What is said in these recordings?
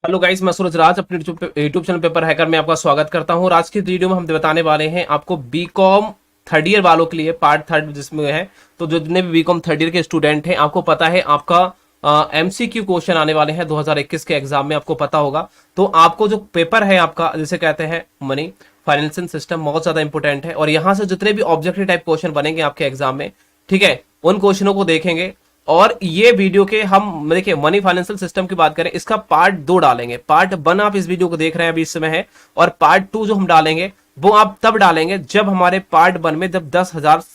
Hello guys, मैं सूरज राज अपने YouTube channel paper hacker में आपका स्वागत करता हूं। और आज की वीडियो में हम बताने वाले हैं आपको बीकॉम थर्ड ईयर वालों के लिए पार्ट थर्ड जिसमें है। तो जो जितने भी बीकॉम थर्ड ईयर के स्टूडेंट हैं, आपको पता है आपका एमसीक्यू क्वेश्चन आने वाले हैं 2021 के एग्जाम में, आपको पता होगा। तो आपको जो पेपर है आपका, जिसे कहते हैं मनी फाइनेंशियल सिस्टम, बहुत ज्यादा इंपॉर्टेंट है। और यहाँ से जितने भी ऑब्जेक्टिव टाइप क्वेश्चन बनेंगे आपके एग्जाम में, ठीक है, उन क्वेश्चनों को देखेंगे। और ये वीडियो के हम देखिए मनी फाइनेंशियल सिस्टम की बात करें, इसका पार्ट 2 डालेंगे। पार्ट 1 आप इस वीडियो को देख रहे हैं अभी इस समय है, और पार्ट 2 जो हम डालेंगे वो आप तब डालेंगे जब हमारे पार्ट 1 में जब 10,000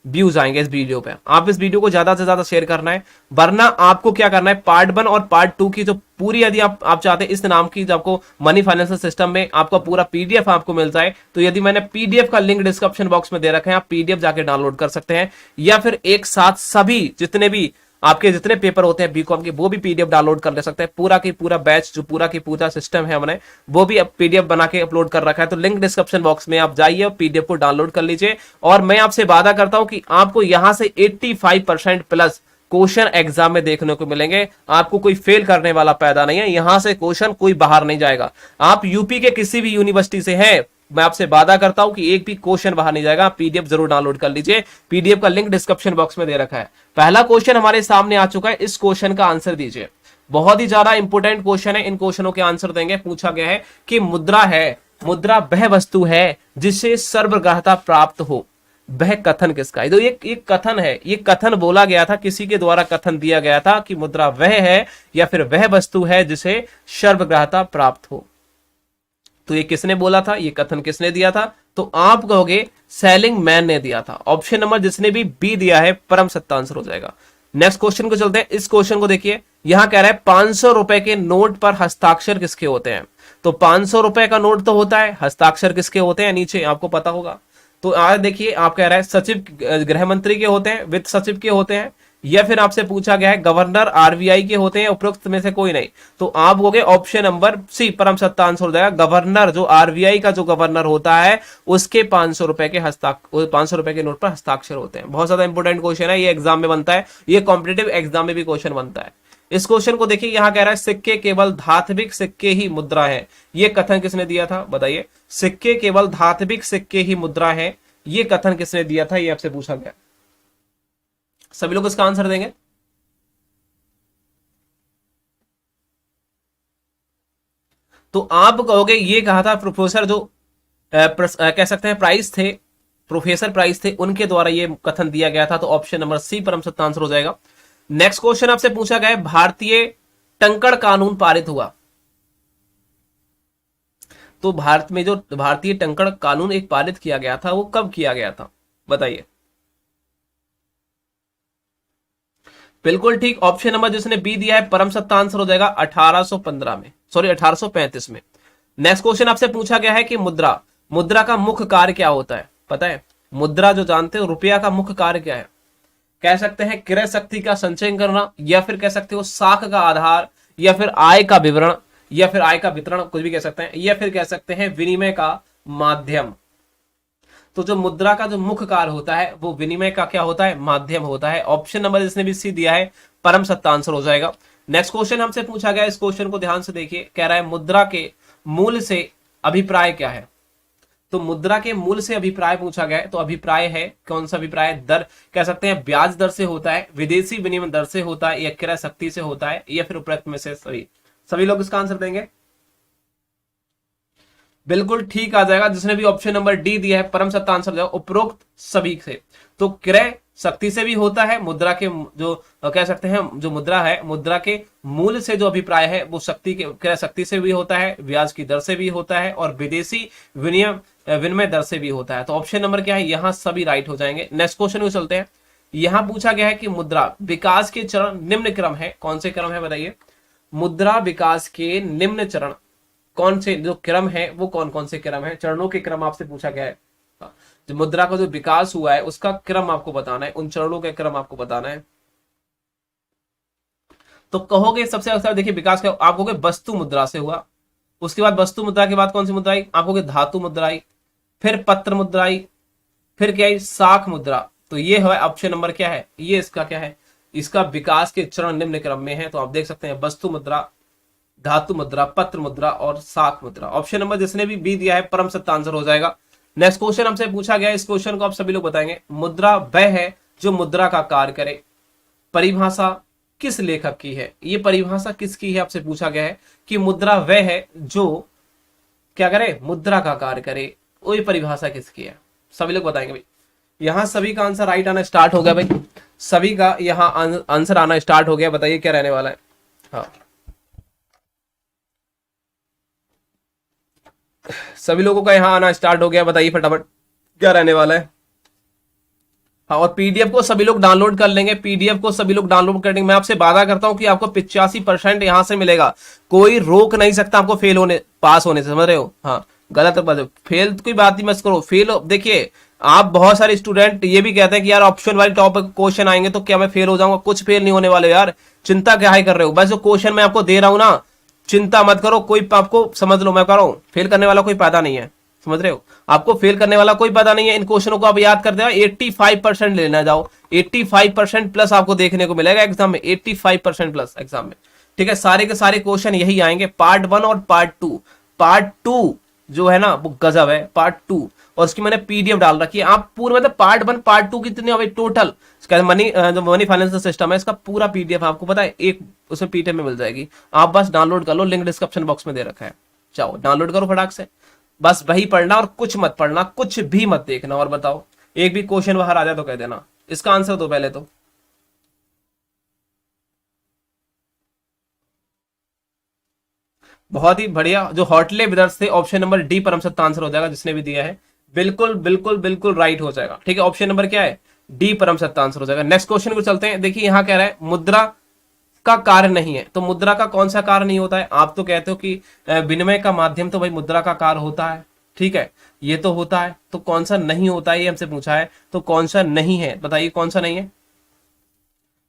व्यूज आएंगे इस वीडियो पे। आप इस वीडियो को ज्यादा से ज्यादा शेयर करना है, वरना आपको क्या करना है, पार्ट 1 और पार्ट 2 की जो पूरी, यदि आप चाहते हैं इस नाम की, जब आपको मनी फाइनेंशियल सिस्टम में आपका पूरा पीडीएफ आपको मिल जाए, तो यदि मैंने पीडीएफ का लिंक डिस्क्रिप्शन बॉक्स में दे रखा है, आप पीडीएफ जाके डाउनलोड कर सकते हैं। या फिर एक साथ सभी जितने भी आपके जितने पेपर होते हैं बीकॉम के, वो भी पीडीएफ डाउनलोड कर ले सकते हैं। पूरा की पूरा बैच, जो पूरा की पूरा सिस्टम है हमने, वो भी पीडीएफ बना के अपलोड कर रखा है। तो लिंक डिस्क्रिप्शन बॉक्स में आप जाइए और पीडीएफ को डाउनलोड कर लीजिए। और मैं आपसे वादा करता हूं कि आपको यहां से 85% प्लस क्वेश्चन एग्जाम में देखने को मिलेंगे। आपको कोई फेल करने वाला पैदा नहीं है, यहां से क्वेश्चन कोई बाहर नहीं जाएगा। आप यूपी के किसी भी यूनिवर्सिटी से हैं, मैं आपसे वादा करता हूं कि एक भी क्वेश्चन बाहर नहीं जाएगा। आप पीडीएफ जरूर डाउनलोड कर लीजिए, पीडीएफ का लिंक डिस्क्रिप्शन बॉक्स में दे रखा है। पहला क्वेश्चन हमारे सामने आ चुका है, इस क्वेश्चन का आंसर दीजिए। बहुत ही ज्यादा इंपॉर्टेंट क्वेश्चन है, इन क्वेश्चनों के आंसर देंगे। पूछा गया है कि मुद्रा है, मुद्रा वह वस्तु है जिससे सर्वग्राहता प्राप्त हो, वह कथन किसका है? तो ये कथन है, ये कथन बोला गया था, किसी के द्वारा कथन दिया गया था कि मुद्रा वह है या फिर वह वस्तु है जिसे सर्वग्राहता प्राप्त हो। तो ये किसने बोला था, ये कथन किसने दिया था? तो आप कहोगे सेलिंग मैन ने दिया था। ऑप्शन नंबर जिसने भी बी दिया है परम सत्ता आंसर हो जाएगा। नेक्स्ट क्वेश्चन को चलते हैं। इस क्वेश्चन को देखिए, यहां कह रहा है 500 रुपए के नोट पर हस्ताक्षर किसके होते हैं? तो 500 रुपए का नोट तो होता है, हस्ताक्षर किसके होते हैं नीचे आपको पता होगा। तो आज देखिए, आप कह रहा है सचिव, गृह मंत्री के होते हैं, वित्त सचिव के होते हैं, या फिर आपसे पूछा गया है गवर्नर आरबीआई के होते हैं, उपरोक्त में से कोई नहीं। तो आप हो गए ऑप्शन नंबर सी, परम सत्ता आंसर हो जाएगा। गवर्नर, जो आरबीआई का जो गवर्नर होता है, उसके 500 रुपए के 500 रुपए के नोट पर हस्ताक्षर होते हैं। बहुत ज्यादा इंपॉर्टेंट क्वेश्चन है, ये एग्जाम में बनता है, ये कॉम्पिटेटिव एग्जाम में भी क्वेश्चन बनता है। इस क्वेश्चन को देखिए, यहां कह रहा है सिक्के केवल धात्विक सिक्के ही मुद्रा है, ये कथन किसने दिया था बताइए? सिक्के केवल धात्विक सिक्के ही मुद्रा है, ये कथन किसने दिया था, ये आपसे पूछा गया। सभी लोग इसका आंसर देंगे। तो आप कहोगे ये कहा था प्रोफेसर, जो कह सकते हैं प्राइस थे, प्रोफेसर प्राइस थे, उनके द्वारा ये कथन दिया गया था। तो ऑप्शन नंबर सी परम सत्ता आंसर हो जाएगा। नेक्स्ट क्वेश्चन आपसे पूछा गया है, भारतीय टंकण कानून पारित हुआ। तो भारत में जो भारतीय टंकण कानून एक पारित किया गया था, वो कब किया गया था बताइए? बिल्कुल ठीक, ऑप्शन नंबर जिसने बी दिया है परम सत्ता आंसर हो जाएगा 1815 में, सॉरी 1835 में। नेक्स्ट क्वेश्चन आपसे पूछा गया है कि मुद्रा, मुद्रा का मुख्य कार्य क्या होता है पता है? मुद्रा जो जानते हो, रुपया का मुख्य कार्य क्या है? कह सकते हैं क्रय शक्ति का संचयन करना, या फिर कह सकते हो साख का आधार, या फिर आय का विवरण, या फिर आय का वितरण, कुछ भी कह सकते हैं, या फिर कह सकते हैं विनिमय का माध्यम। तो जो मुद्रा का जो मुख्य कार्य होता है, वो विनिमय का क्या होता है, माध्यम होता है। ऑप्शन नंबर जिसने भी सी दिया है परम सत्ता आंसर हो जाएगा। नेक्स्ट क्वेश्चन हमसे पूछा गया, इस क्वेश्चन को ध्यान से देखिए, कह रहा है मुद्रा के मूल से अभिप्राय क्या है? तो मुद्रा के मूल से अभिप्राय पूछा गया है, तो अभिप्राय है कौन सा अभिप्राय? दर, कह सकते हैं ब्याज दर से होता है, विदेशी विनिमय दर से होता है, या क्रय शक्ति से होता है, या फिर उपरोक्त में से सभी लोग इसका आंसर देंगे। बिल्कुल ठीक आ जाएगा, जिसने भी ऑप्शन नंबर डी दिया है परम सत्ता आंसर जाएगा उपरोक्त सभी से। तो क्रय शक्ति से भी होता है, मुद्रा के जो कह सकते हैं जो मुद्रा है, मुद्रा के मूल से जो अभिप्राय है वो शक्ति के, क्रय शक्ति से भी होता है, ब्याज की दर से भी होता है, और विदेशी विनिमय दर से भी होता है। तो ऑप्शन नंबर क्या है, यहां सभी राइट हो जाएंगे। नेक्स्ट क्वेश्चन को चलते हैं। यहां पूछा गया है कि मुद्रा विकास के चरण निम्न क्रम है, कौन से क्रम है बताइए? मुद्रा विकास के निम्न चरण कौन से जो क्रम है, वो कौन कौन से क्रम है, चरणों के क्रम आपसे पूछा गया है। जो मुद्रा का जो विकास हुआ है उसका क्रम आपको बताना है, उन चरणों का क्रम आपको बताना है। तो कहोगे सबसे अक्सर देखिए विकास का, आप कहोगे वस्तु मुद्रा से हुआ, उसके बाद वस्तु मुद्रा के बाद कौन सी मुद्रा आई? आप कहोगे धातु मुद्रा आई, फिर पत्र मुद्रा आई, फिर क्या आई? साख मुद्रा। तो ये है ऑप्शन नंबर क्या है, ये इसका क्या है, इसका विकास के चरण निम्न क्रम में है। तो आप देख सकते हैं वस्तु मुद्रा, धातु मुद्रा, पत्र मुद्रा और साख मुद्रा। ऑप्शन नंबर जिसने भी बी दिया है परम सत्य आंसर हो जाएगा। नेक्स्ट क्वेश्चन हमसे पूछा गया, इस क्वेश्चन को आप सभी लोग बताएंगे। मुद्रा वह है जो मुद्रा का कार्य करे। परिभाषा किस लेखक की है? ये परिभाषा किसकी है आपसे पूछा गया है कि मुद्रा वह है जो क्या करे, मुद्रा का कार्य करे। वो ये परिभाषा किसकी है, सभी लोग बताएंगे भाई। यहां सभी का आंसर राइट आना स्टार्ट हो गया भाई, सभी का यहां आंसर आना स्टार्ट हो गया। बताइए क्या रहने वाला है। हाँ, सभी लोगों का यहां आना स्टार्ट हो गया। बताइए फटाफट क्या रहने वाला है। हाँ, और पीडीएफ को सभी लोग डाउनलोड कर लेंगे, पीडीएफ को सभी लोग डाउनलोड कर लेंगे। मैं आपसे वादा करता हूं कि आपको 85% यहां से मिलेगा, कोई रोक नहीं सकता आपको फेल होने पास होने से, समझ रहे हो। हाँ, गलत बात, फेल की बात ही मत करो। फेल देखिए, आप बहुत सारे स्टूडेंट ये भी कहते हैं कि यार ऑप्शन वाले टॉपिक क्वेश्चन आएंगे तो क्या मैं फेल हो जाऊंगा? कुछ फेल नहीं होने वाले यार, चिंता क्या है कर रहे हो। बस जो क्वेश्चन मैं आपको दे रहा हूं ना, चिंता मत करो। कोई आपको समझ लो, मैं कह रहा हूं फेल करने वाला कोई पैदा नहीं है, समझ रहे हो। आपको फेल करने वाला कोई पता नहीं है। इन क्वेश्चनों को आप याद कर देना, 85% लेना जाओ, 85% प्लस आपको देखने को मिलेगा एग्जाम में, 85% प्लस एग्जाम में। ठीक है, सारे के सारे क्वेश्चन यही आएंगे, पार्ट 1 और पार्ट 2। पार्ट 2 जो है ना वो गजब है, पार्ट 2, और उसकी मैंने पीडीएफ डाल रखी है। आप पूरा मतलब पार्ट 1 पार्ट 2 कितने अभी टोटल मनी, जो मनी फाइनेंशियल सिस्टम है इसका पूरा पीडीएफ आपको पता है एक उसमें पीडीएफ में मिल जाएगी। आप बस डाउनलोड कर लो, लिंक डिस्क्रिप्शन बॉक्स में दे रखा है, जाओ डाउनलोड करो फटाक से। बस वही पढ़ना और कुछ मत पढ़ना, कुछ भी मत देखना। और बताओ, एक भी क्वेश्चन बाहर आ जाए तो कह देना। इसका आंसर दो पहले तो। बहुत ही बढ़िया, जो हॉटले ब्रदर्स थे, ऑप्शन नंबर डी परम सत्य आंसर हो जाएगा जिसने भी दिया है। बिल्कुल बिल्कुल बिल्कुल राइट हो जाएगा। ठीक है, ऑप्शन नंबर क्या है, डी परम सत्य आंसर हो जाएगा। नेक्स्ट क्वेश्चन को चलते हैं। देखिए यहां कह रहा है मुद्रा का कार्य नहीं है, तो मुद्रा का कौन सा कार्य नहीं होता है? आप तो कहते हो कि विनिमय का माध्यम तो भाई मुद्रा का कार्य होता है, ठीक है, ये तो होता है, तो कौन सा नहीं होता है ये हमसे पूछा है। तो कौन सा नहीं है बताइए, कौन सा नहीं है?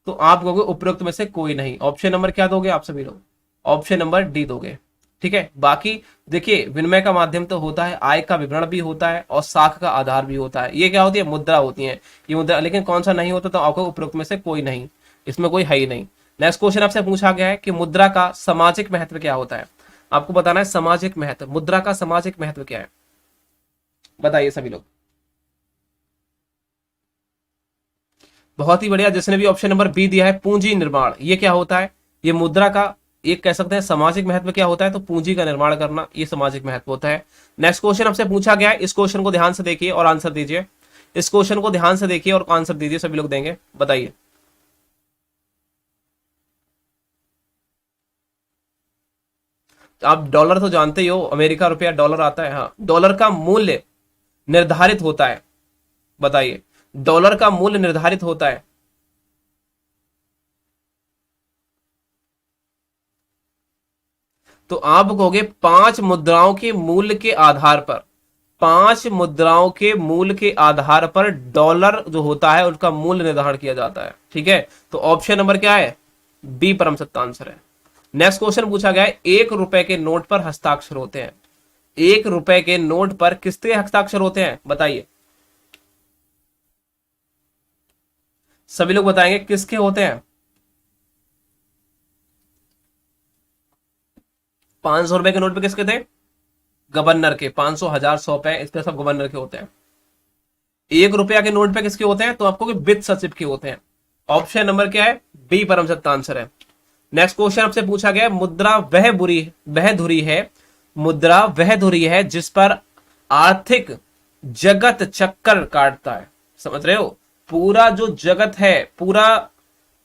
तो आप कहोगे उपरोक्त में से कोई नहीं। ऑप्शन नंबर क्या दोगे आप सभी लोग? ऑप्शन नंबर डी दोगे। ठीक है, बाकी देखिए विनिमय का माध्यम तो होता है, आय का विवरण भी होता है और साख का आधार भी होता है। ये क्या होती है, मुद्रा होती है ये मुद्रा। लेकिन कौन सा नहीं होता? तो आपको उपरोक्त में से कोई नहीं, इसमें कोई है ही नहीं। नेक्स्ट क्वेश्चन आपसे पूछा गया है कि मुद्रा का सामाजिक महत्व क्या होता है। आपको बताना है सामाजिक महत्व, मुद्रा का सामाजिक महत्व क्या है, बताइए सभी लोग। बहुत ही बढ़िया, जिसने भी ऑप्शन नंबर बी दिया है पूंजी निर्माण, ये क्या होता है? ये मुद्रा का एक कह सकते हैं सामाजिक महत्व क्या होता है, तो पूंजी का निर्माण करना, ये सामाजिक महत्व होता है। नेक्स्ट क्वेश्चन आपसे पूछा गया है, इस क्वेश्चन को ध्यान से देखिए और आंसर दीजिए। इस क्वेश्चन को ध्यान से देखिए और आंसर दीजिए, सभी लोग देंगे, बताइए। आप डॉलर तो जानते ही हो, अमेरिका रुपया डॉलर आता है। हाँ, डॉलर का मूल्य निर्धारित होता है, बताइए। डॉलर का मूल्य निर्धारित होता है, तो आप कहोगे 5 मुद्राओं के मूल्य के आधार पर, 5 मुद्राओं के मूल्य के आधार पर डॉलर जो होता है उसका मूल्य निर्धारण किया जाता है। ठीक है, तो ऑप्शन नंबर क्या है, बी परम सत्य आंसर है। नेक्स्ट क्वेश्चन पूछा गया है, 1 रुपए के नोट पर हस्ताक्षर होते हैं। 1 रुपए के नोट पर किसके हस्ताक्षर होते हैं, बताइए। सभी लोग बताएंगे किसके होते हैं। 500 रुपए के नोट पे किसके थे, गवर्नर के। 500, 1000, 100 पे इसके सब गवर्नर के होते हैं। 1 रुपया के नोट पे किसके होते हैं, तो आपको वित्त सचिव के होते हैं। ऑप्शन नंबर क्या है, बी परम सत्य आंसर है। नेक्स्ट क्वेश्चन आपसे पूछा गया, मुद्रा वह धुरी है, मुद्रा वह धुरी है जिस पर आर्थिक जगत चक्कर काटता है। समझ रहे हो, पूरा जो जगत है, पूरा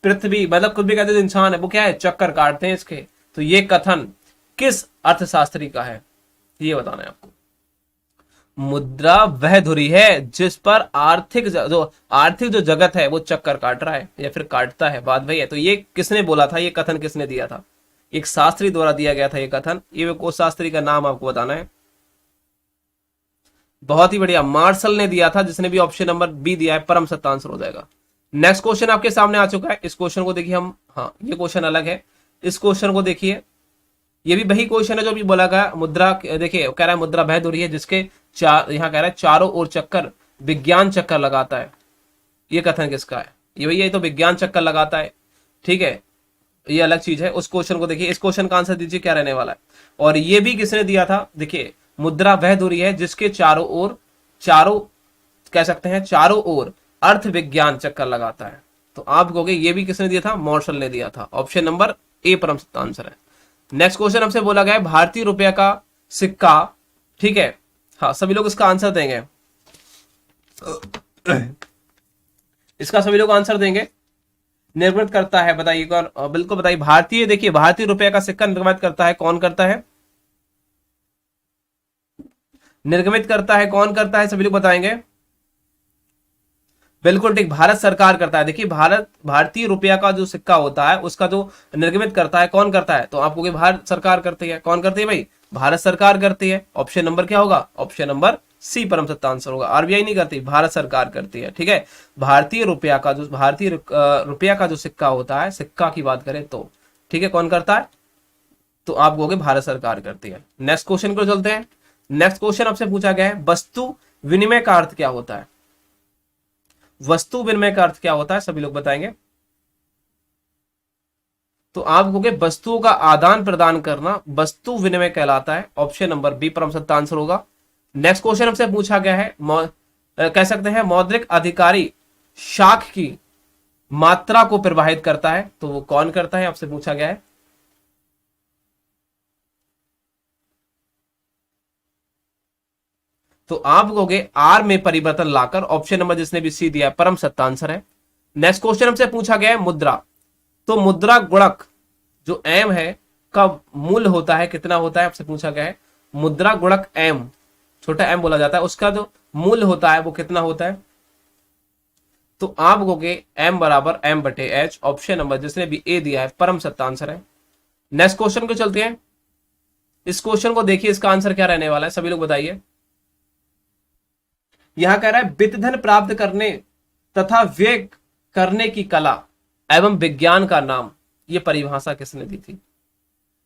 पृथ्वी, मतलब कुछ भी कहते हैं इंसान है, वो क्या है, चक्कर काटते हैं इसके। तो ये कथन किस अर्थशास्त्री का है, ये बताना है आपको। मुद्रा वह धुरी है जिस पर आर्थिक जो जगत है वो चक्कर काट रहा है या फिर काटता है, बात वही है। तो ये किसने बोला था, ये कथन किसने दिया था? एक शास्त्री द्वारा दिया गया था ये कथन। ये उस शास्त्री का नाम आपको बताना है। बहुत ही बढ़िया, मार्शल ने दिया था, जिसने भी ऑप्शन नंबर बी दिया है परम सत्य आंसर हो जाएगा। नेक्स्ट क्वेश्चन आपके सामने आ चुका है, इस क्वेश्चन को देखिए हम। हाँ, ये क्वेश्चन अलग है, इस क्वेश्चन को देखिए। ये भी वही क्वेश्चन है जो भी बोला गया। मुद्रा देखिए, कह रहा है मुद्रा वह धुरी है जिसके यहाँ कह रहा है चारों ओर चक्कर, विज्ञान चक्कर लगाता है। ये कथन किसका है, ये भैया, ये तो विज्ञान चक्कर लगाता है। ठीक है, ये अलग चीज है। उस क्वेश्चन को देखिए, इस क्वेश्चन का आंसर दीजिए क्या रहने वाला है। और ये भी किसने दिया था, देखिए मुद्रा वह धुरी है जिसके चारों ओर, चारों कह सकते हैं चारों ओर अर्थ विज्ञान चक्कर लगाता है। तो आप कहोगे ये भी किसने दिया था, मार्शल ने दिया था। ऑप्शन नंबर ए परम सत्य आंसर है। नेक्स्ट क्वेश्चन हमसे बोला गया है भारतीय रुपया का सिक्का, ठीक है, हाँ सभी लोग इसका आंसर देंगे, इसका सभी लोग आंसर देंगे। निर्मित करता है, बताइए कौन, बिल्कुल बताइए। भारतीय, देखिए भारतीय रुपये का सिक्का निर्मित करता है, कौन करता है, निर्गमित करता है, कौन करता है, सभी लोग बताएंगे। बिल्कुल ठीक, भारत सरकार करता है। देखिए भारतीय रुपया का जो सिक्का होता है उसका जो निर्गमित करता है, कौन करता है, तो आपको भारत सरकार करती है। कौन करती है भाई, भारत सरकार करती है। ऑप्शन नंबर क्या होगा, ऑप्शन नंबर सी परम सत्य आंसर होगा। आरबीआई नहीं करती, भारत सरकार करती है, ठीक है। भारतीय रुपया का जो, भारतीय रुपया का जो सिक्का होता है, सिक्का की बात करें तो, ठीक है, कौन करता है, तो आप कहोगे भारत सरकार करती है। नेक्स्ट क्वेश्चन को चलते हैं। नेक्स्ट क्वेश्चन आपसे पूछा गया है वस्तु विनिमय का अर्थ क्या होता है। वस्तु विनिमय का अर्थ क्या होता है, सभी लोग बताएंगे। तो आप कहोगे वस्तुओं का आदान प्रदान करना वस्तु विनिमय कहलाता है। ऑप्शन नंबर बी परम सत्य आंसर होगा। नेक्स्ट क्वेश्चन हमसे पूछा गया है कह सकते हैं मौद्रिक अधिकारी शाख की मात्रा को प्रवाहित करता है, तो वो कौन करता है, आपसे पूछा गया है। तो आप कहोगे आर में परिवर्तन लाकर। ऑप्शन नंबर जिसने भी सी दिया है परम सत्य आंसर है। नेक्स्ट क्वेश्चन हमसे पूछा गया है मुद्रा, तो मुद्रा गुणक जो एम है का मूल्य होता है, कितना होता है, आपसे पूछा गया है। मुद्रा गुणक एम, छोटा एम बोला जाता है, उसका जो मूल्य होता है वो कितना होता है, तो आप कहोगे एम बराबर एम बटे एच। ऑप्शन नंबर जिसने भी ए दिया है परम सत्य आंसर है। नेक्स्ट क्वेश्चन को चलते हैं। इस क्वेश्चन को देखिए, इसका आंसर क्या रहने वाला है, सभी लोग बताइए। यहां कह रहा है वित्त धन प्राप्त करने तथा व्यय करने की कला एवं विज्ञान का नाम, ये परिभाषा किसने दी थी,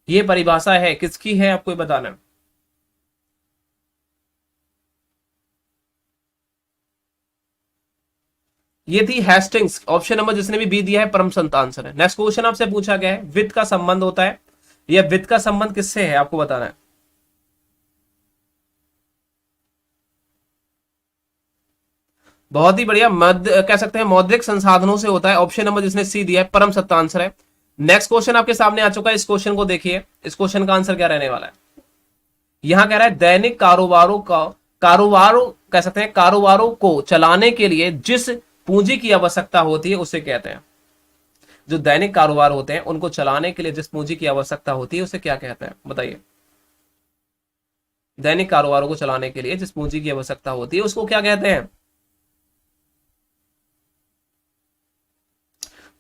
ये परिभाषा है किसकी है, आपको बताना है। ये थी हेस्टिंग्स। ऑप्शन नंबर जिसने भी बी दिया है परम सत्य आंसर है। नेक्स्ट क्वेश्चन आपसे पूछा गया है वित्त का संबंध होता है, यह वित्त का संबंध किससे है, आपको बताना है। बहुत ही बढ़िया, मध्य कह सकते हैं मौद्रिक संसाधनों से होता है। ऑप्शन नंबर जिसने सी दिया है परम सत्य आंसर है। नेक्स्ट क्वेश्चन आपके सामने आ चुका है, इस क्वेश्चन को देखिए। इस क्वेश्चन का आंसर क्या रहने वाला है। यहां कह रहा है दैनिक कारोबारों कह सकते हैं कारोबारों को चलाने के लिए जिस पूंजी की आवश्यकता होती है उसे कहते हैं। जो दैनिक कारोबार होते हैं उनको चलाने के लिए जिस पूंजी की आवश्यकता होती है उसे क्या कहते हैं, बताइए। दैनिक कारोबारों को चलाने के लिए जिस पूंजी की आवश्यकता होती है उसको क्या कहते हैं,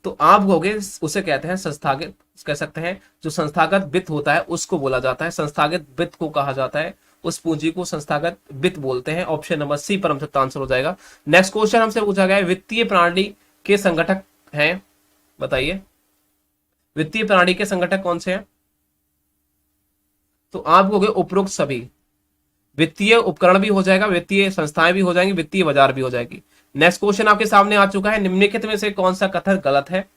तो आप कहोगे उसे कहते हैं संस्थागत, कह सकते हैं जो संस्थागत वित्त होता है उसको बोला जाता है, संस्थागत वित्त को कहा जाता है, उस पूंजी को संस्थागत वित्त बोलते हैं। ऑप्शन नंबर सी परम सत्य आंसर हो जाएगा। नेक्स्ट क्वेश्चन हमसे पूछा गया है वित्तीय प्रणाली के संगठक हैं, बताइए वित्तीय प्रणाली के संगठक कौन से हैं, तो आप कहोगे उपरोक्त सभी। वित्तीय उपकरण भी हो जाएगा, वित्तीय संस्थाएं भी हो जाएंगी, वित्तीय बाजार भी हो जाएगी। नेक्स्ट क्वेश्चन आपके सामने आ चुका है निम्नलिखित में से कौन सा कथन गलत है,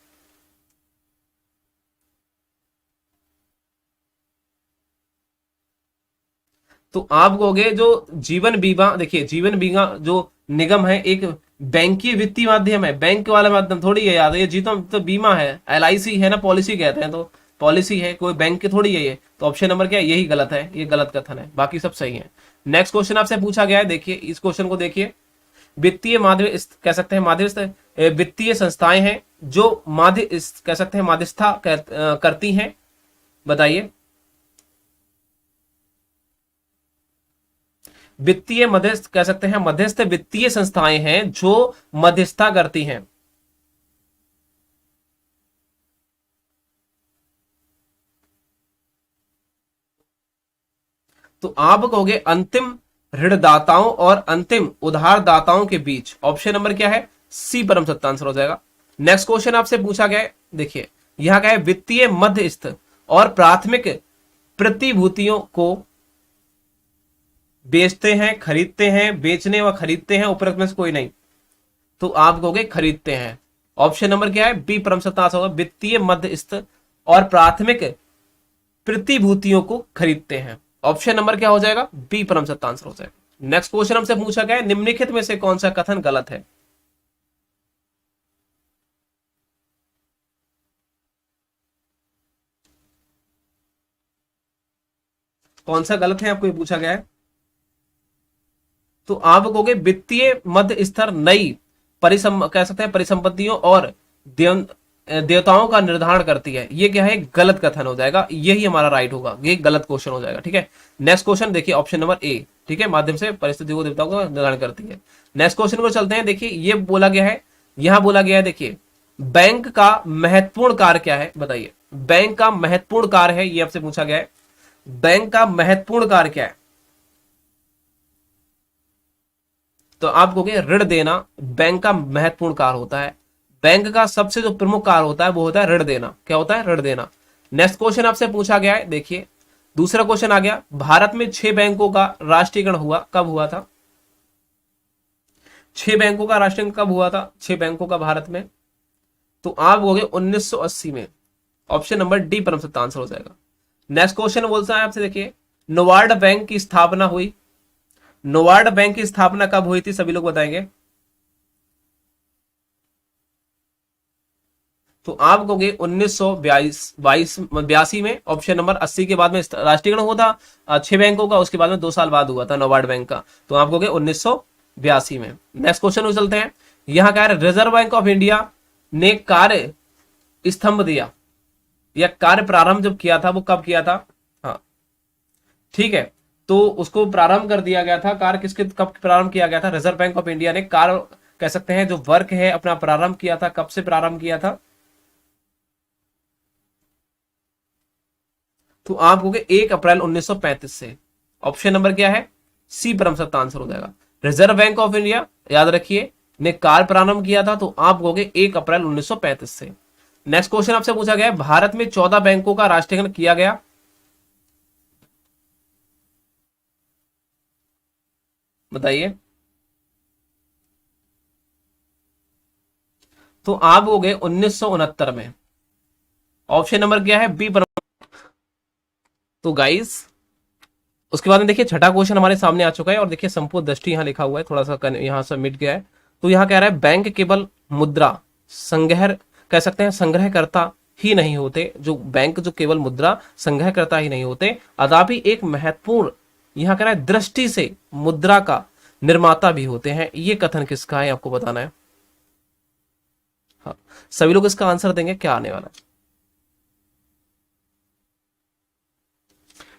तो आप कहोगे जो जीवन बीमा, देखिए जीवन बीमा जो निगम है एक बैंकीय वित्तीय माध्यम है, बैंक वाला माध्यम थोड़ी है याद है, ये जीवन तो बीमा है, एलआईसी है ना, पॉलिसी कहते हैं, तो पॉलिसी है, कोई बैंक की थोड़ी है ये। तो ऑप्शन नंबर क्या है, यही गलत है, ये गलत कथन है, बाकी सब सही है। नेक्स्ट क्वेश्चन आपसे पूछा गया है, देखिए इस क्वेश्चन को देखिए। वित्तीय माध्यम कह सकते हैं माध्यस्थ वित्तीय संस्थाएं हैं जो कह सकते हैं माध्यस्थता करती हैं, बताइए। वित्तीय मध्यस्थ कह सकते हैं मध्यस्थ वित्तीय संस्थाएं हैं जो मध्यस्थता करती हैं, तो आप कहोगे अंतिम ऋणदाताओं और अंतिम उधारदाताओं के बीच। ऑप्शन नंबर क्या है, सी परम सत्य आंसर हो जाएगा। नेक्स्ट क्वेश्चन आपसे पूछा गया है, देखिए यहां क्या है वित्तीय मध्यस्थ और प्राथमिक प्रतिभूतियों को बेचते हैं, खरीदते हैं, बेचने व खरीदते हैं, उपरोक्त में से कोई नहीं, तो आप कहोगे खरीदते हैं। ऑप्शन नंबर क्या है, बी परम सत्य आंसर होगा। वित्तीय मध्यस्थ और प्राथमिक प्रतिभूतियों को खरीदते हैं। ऑप्शन नंबर क्या हो जाएगा? बी परम सत्य आंसर हो जाएगा। नेक्स्ट क्वेश्चन हमसे पूछा गया है, निम्नलिखित में से कौन सा कथन गलत है? कौन सा गलत है आपको ये पूछा गया है। तो आप कहोगे वित्तीय मध्य स्तर नई कह सकते हैं परिसंपत्तियों और देवताओं का निर्धारण करती है। ये क्या है? गलत कथन हो जाएगा, यही हमारा राइट होगा, ये गलत क्वेश्चन हो जाएगा। ठीक है, नेक्स्ट क्वेश्चन देखिए ऑप्शन नंबर ए। ठीक है, माध्यम से परिस्थितियों को देवताओं का निर्धारण करती है। नेक्स्ट क्वेश्चन को चलते हैं। देखिए ये बोला गया है, यहां बोला गया है, देखिए बैंक का महत्वपूर्ण कार्य क्या है? बताइए, बैंक का महत्वपूर्ण कार्य है, ये आपसे पूछा गया है। बैंक का महत्वपूर्ण कार्य क्या है? तो आप कहोगे ऋण देना बैंक का महत्वपूर्ण कार्य होता है। बैंक का सबसे जो प्रमुख कार्य होता है वो होता है ऋण देना। क्या होता है? ऋण देना। नेक्स्ट क्वेश्चन आपसे पूछा गया है, देखिए दूसरा क्वेश्चन आ गया, भारत में 6 बैंकों का राष्ट्रीयकरण हुआ, कब हुआ था? 6 बैंकों का राष्ट्रीयकरण कब हुआ था? 6 बैंकों का भारत में, तो आप कहोगे 1980 में। ऑप्शन नंबर डी परम सत्य आंसर हो जाएगा। नेक्स्ट क्वेश्चन बोलता है आपसे, देखिए नबार्ड बैंक की स्थापना हुई, नबार्ड बैंक की स्थापना कब हुई थी? सभी लोग बताएंगे। तो आप कहोगे 1982 में। ऑप्शन नंबर 80 के बाद में राष्ट्रीयकरण हुआ था 6 बैंकों का, उसके बाद में 2 साल बाद हुआ था नबार्ड बैंक का, तो आप कहोगे 1982 में। नेक्स्ट क्वेश्चन को चलते हैं। यहां क्या है? रिजर्व बैंक ऑफ इंडिया ने कार्य स्तंभ दिया या कार्य प्रारंभ जब किया था वो कब किया था? हाँ ठीक है, तो उसको प्रारंभ कर दिया गया था। कार्य किसके कब प्रारंभ किया गया था? रिजर्व बैंक ऑफ इंडिया ने कार्य कह सकते हैं जो वर्क है अपना प्रारंभ किया था। कब से प्रारंभ किया था? तो आप कहोगे 1 अप्रैल 1935 से। ऑप्शन नंबर क्या है? सी परम सत्य आंसर हो जाएगा। रिजर्व बैंक ऑफ इंडिया याद रखिए ने कार्य प्रारंभ किया था, तो आप कहोगे 1 अप्रैल 1935 से। नेक्स्ट क्वेश्चन आपसे पूछा गया है, भारत में 14 बैंकों का राष्ट्रीयकरण किया गया, बताइए। तो आप हो गए 1969 में। ऑप्शन नंबर क्या है? बी पर। तो गाइस उसके बाद में देखिए छठा क्वेश्चन हमारे सामने आ चुका है, और देखिए संपूर्ण दृष्टि यहां लिखा हुआ है, थोड़ा सा यहां से मिट गया है। तो यहां कह रहा है बैंक केवल मुद्रा संग्रह कह सकते हैं संग्रहकर्ता ही नहीं होते, जो बैंक जो केवल मुद्रा संग्रहकर्ता ही नहीं होते, अदापि एक महत्वपूर्ण यहां कह रहा है दृष्टि से मुद्रा का निर्माता भी होते हैं। ये कथन किसका है आपको बताना है। हाँ, सभी लोग इसका आंसर देंगे, क्या आने वाला है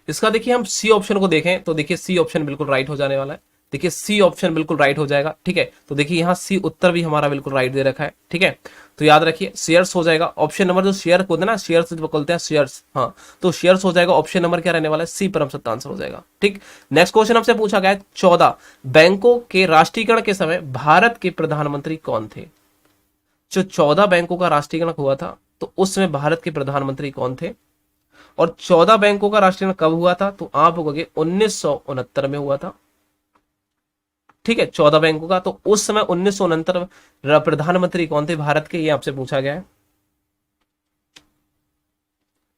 इसका। देखिए हम सी ऑप्शन को देखें तो देखिए सी ऑप्शन बिल्कुल राइट हो जाने वाला है। देखिए सी ऑप्शन बिल्कुल राइट हो जाएगा। ठीक है, तो देखिए यहाँ सी उत्तर भी हमारा बिल्कुल राइट दे रखा है। ठीक है, तो याद रखिए शेयर्स हो जाएगा। ऑप्शन नंबर जो शेयर होते हैं ना, शेयर्स जो बोलते हैं शेयर्स, हाँ तो शेयर्स हो जाएगा। ऑप्शन नंबर क्या रहने वाला है? सी परम सत्य आंसर हो जाएगा। ठीक, नेक्स्ट क्वेश्चन हमसे पूछा गया है 14 बैंकों के राष्ट्रीयकरण के समय भारत के प्रधानमंत्री कौन थे? जो 14 बैंकों का राष्ट्रीयकरण हुआ था तो उस समय भारत के प्रधानमंत्री कौन थे? और 14 बैंकों का राष्ट्रीयकरण कब हुआ था? तो आप कहोगे 1969 में हुआ था। ठीक है, 14 बैंकों का, तो उस समय 1969 प्रधानमंत्री कौन थे भारत के, ये आपसे पूछा गया है।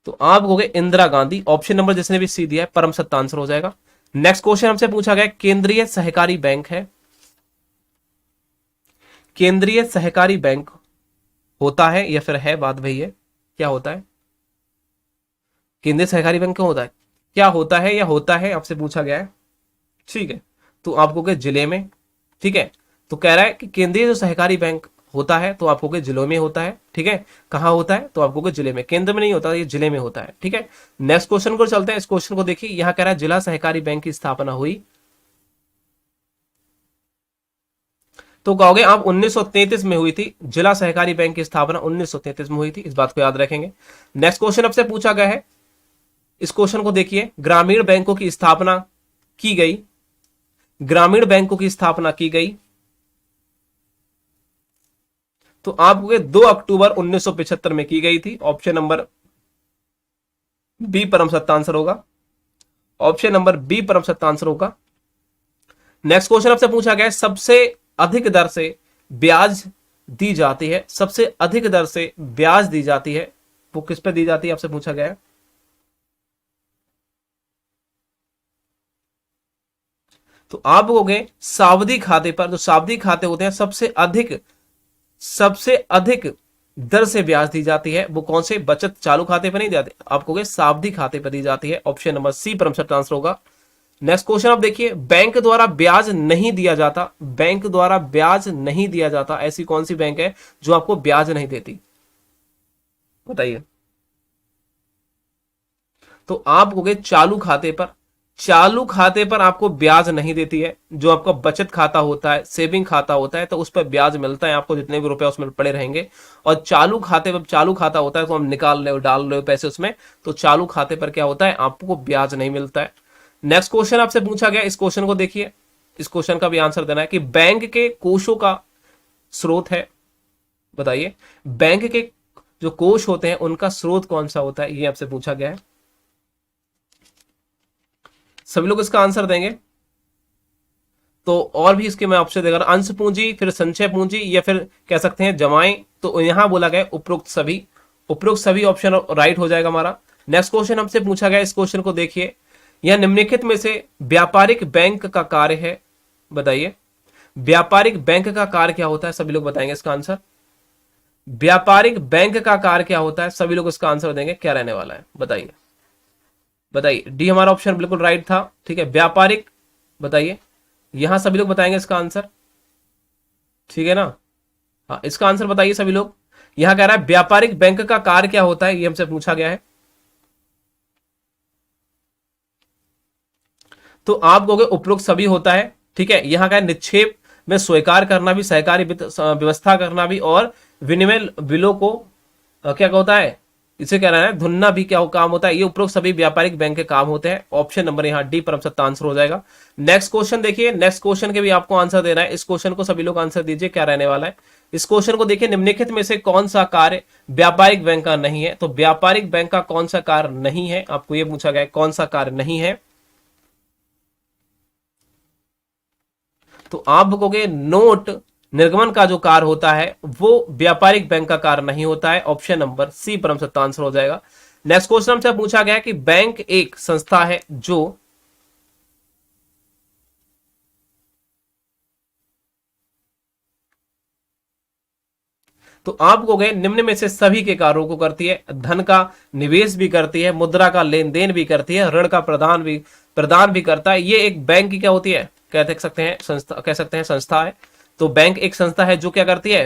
तो आप कहोगे इंदिरा गांधी। ऑप्शन नंबर जिसने भी सी दिया है परम सत्य आंसर हो जाएगा। नेक्स्ट क्वेश्चन हमसे पूछा गया केंद्रीय सहकारी बैंक है, केंद्रीय सहकारी बैंक होता है या फिर है, बात वही है, क्या होता है? केंद्रीय सहकारी बैंक क्यों होता है, क्या होता है या होता है, आपसे पूछा गया है। ठीक है, तो आपको के जिले में। ठीक है, तो कह रहा है कि केंद्रीय जो सहकारी बैंक होता है तो आपको के जिलों में होता है। ठीक है, कहां होता है? तो आपको के जिले में, केंद्र में नहीं होता, ये जिले में होता है। ठीक है, नेक्स्ट क्वेश्चन को चलते हैं। इस क्वेश्चन को देखिए, यहां कह रहा है जिला सहकारी बैंक की स्थापना हुई, तो कहोगे आप 1933 में हुई थी। जिला सहकारी बैंक की स्थापना 1933 में हुई थी, इस बात को याद रखेंगे। नेक्स्ट क्वेश्चन आपसे पूछा गया है, इस क्वेश्चन को देखिए, ग्रामीण बैंकों की स्थापना की गई, ग्रामीण बैंकों की स्थापना की गई, तो आपको 2 अक्टूबर 1975 में की गई थी। ऑप्शन नंबर बी परम सत्य आंसर होगा। ऑप्शन नंबर बी परम सत्य आंसर होगा। नेक्स्ट क्वेश्चन आपसे पूछा गया है, सबसे अधिक दर से ब्याज दी जाती है, सबसे अधिक दर से ब्याज दी जाती है वो किस पे दी जाती है आपसे पूछा गया है। तो आप बोलोगे सावधि खाते पर। जो सावधि खाते होते हैं सबसे अधिक दर से ब्याज दी जाती है, वो कौन से, बचत चालू खाते पर नहीं जाती, आप कहोगे सावधि खाते पर दी जाती है। ऑप्शन नंबर सी परम सत्य आंसर होगा। नेक्स्ट क्वेश्चन आप देखिए, बैंक द्वारा ब्याज नहीं दिया जाता। बैंक द्वारा ब्याज नहीं दिया जाता, ऐसी कौन सी बैंक है जो आपको ब्याज नहीं देती, बताइए। तो आप कहोगे चालू खाते पर। चालू खाते पर आपको ब्याज नहीं देती है। जो आपका बचत खाता होता है, सेविंग खाता होता है, तो उस पर ब्याज मिलता है आपको, जितने भी रुपए उसमें पड़े रहेंगे। और चालू खाते पर, चालू खाता होता है तो हम निकाल रहे हो, डाल रहे हो पैसे उसमें, तो चालू खाते पर क्या होता है, आपको ब्याज नहीं मिलता है। नेक्स्ट क्वेश्चन आपसे पूछा गया, इस क्वेश्चन को देखिए, इस क्वेश्चन का भी आंसर देना है कि बैंक के कोषों का स्रोत है, बताइए। बैंक के जो कोष होते हैं उनका स्रोत कौन सा होता है, ये आपसे पूछा गया है। सभी लोग इसका आंसर देंगे। तो और भी इसके मैं ऑप्शन देगा, अंश पूंजी, फिर संचय पूंजी, या फिर कह सकते हैं जमाएं। तो यहां बोला गया उपरोक्त सभी। उपरोक्त सभी ऑप्शन राइट हो जाएगा हमारा। नेक्स्ट क्वेश्चन हमसे पूछा गया, इस क्वेश्चन को देखिए, यह निम्नलिखित में से व्यापारिक बैंक का कार्य है, बताइए। व्यापारिक बैंक का कार्य क्या होता है, सभी लोग बताएंगे इसका आंसर। व्यापारिक बैंक का कार्य क्या होता है, सभी लोग इसका आंसर देंगे, क्या रहने वाला है, बताइए। बताइए, डी हमारा ऑप्शन बिल्कुल राइट था, ठीक है, व्यापारिक। बताइए, यहां सभी लोग बताएंगे इसका आंसर, ठीक है ना। हाँ, इसका आंसर बताइए सभी लोग। यहां कह रहा है व्यापारिक बैंक का कार्य क्या होता है, ये हमसे पूछा गया है। तो आप कहोगे उपरोक्त सभी होता है, ठीक है। यहां का निक्षेप में स्वीकार करना भी, सहकारी वित्त व्यवस्था करना भी, और विनिमय बिलों को क्या होता है, इसे कह रहा है धुनना भी क्या काम होता है। ये उपरोक्त सभी व्यापारिक बैंक के काम होते हैं। ऑप्शन नंबर यहाँ डी परम सत्य आंसर हो जाएगा। नेक्स्ट क्वेश्चन देखिए, नेक्स्ट क्वेश्चन के भी आपको आंसर देना है। इस क्वेश्चन को सभी लोग आंसर दीजिए, क्या रहने वाला है। इस क्वेश्चन को देखिए, निम्नलिखित में से कौन सा कार्य व्यापारिक बैंक का नहीं है। तो व्यापारिक बैंक का कौन सा कार्य नहीं है, आपको यह पूछा गया कौन सा कार्य नहीं है। तो आप कहोगे नोट निर्गमन का जो कार्य होता है वो व्यापारिक बैंक का कार्य नहीं होता है। ऑप्शन नंबर सी परम सत्य आंसर हो जाएगा। नेक्स्ट क्वेश्चन हमसे पूछा गया कि बैंक एक संस्था है जो, तो आप कहोगे निम्न में से सभी के कार्यों को करती है। धन का निवेश भी करती है, मुद्रा का लेन देन भी करती है, ऋण का प्रदान भी करता है। ये एक बैंक की क्या होती है, कह सकते हैं संस्था, कह सकते हैं संस्था है। तो बैंक एक संस्था है जो क्या करती है,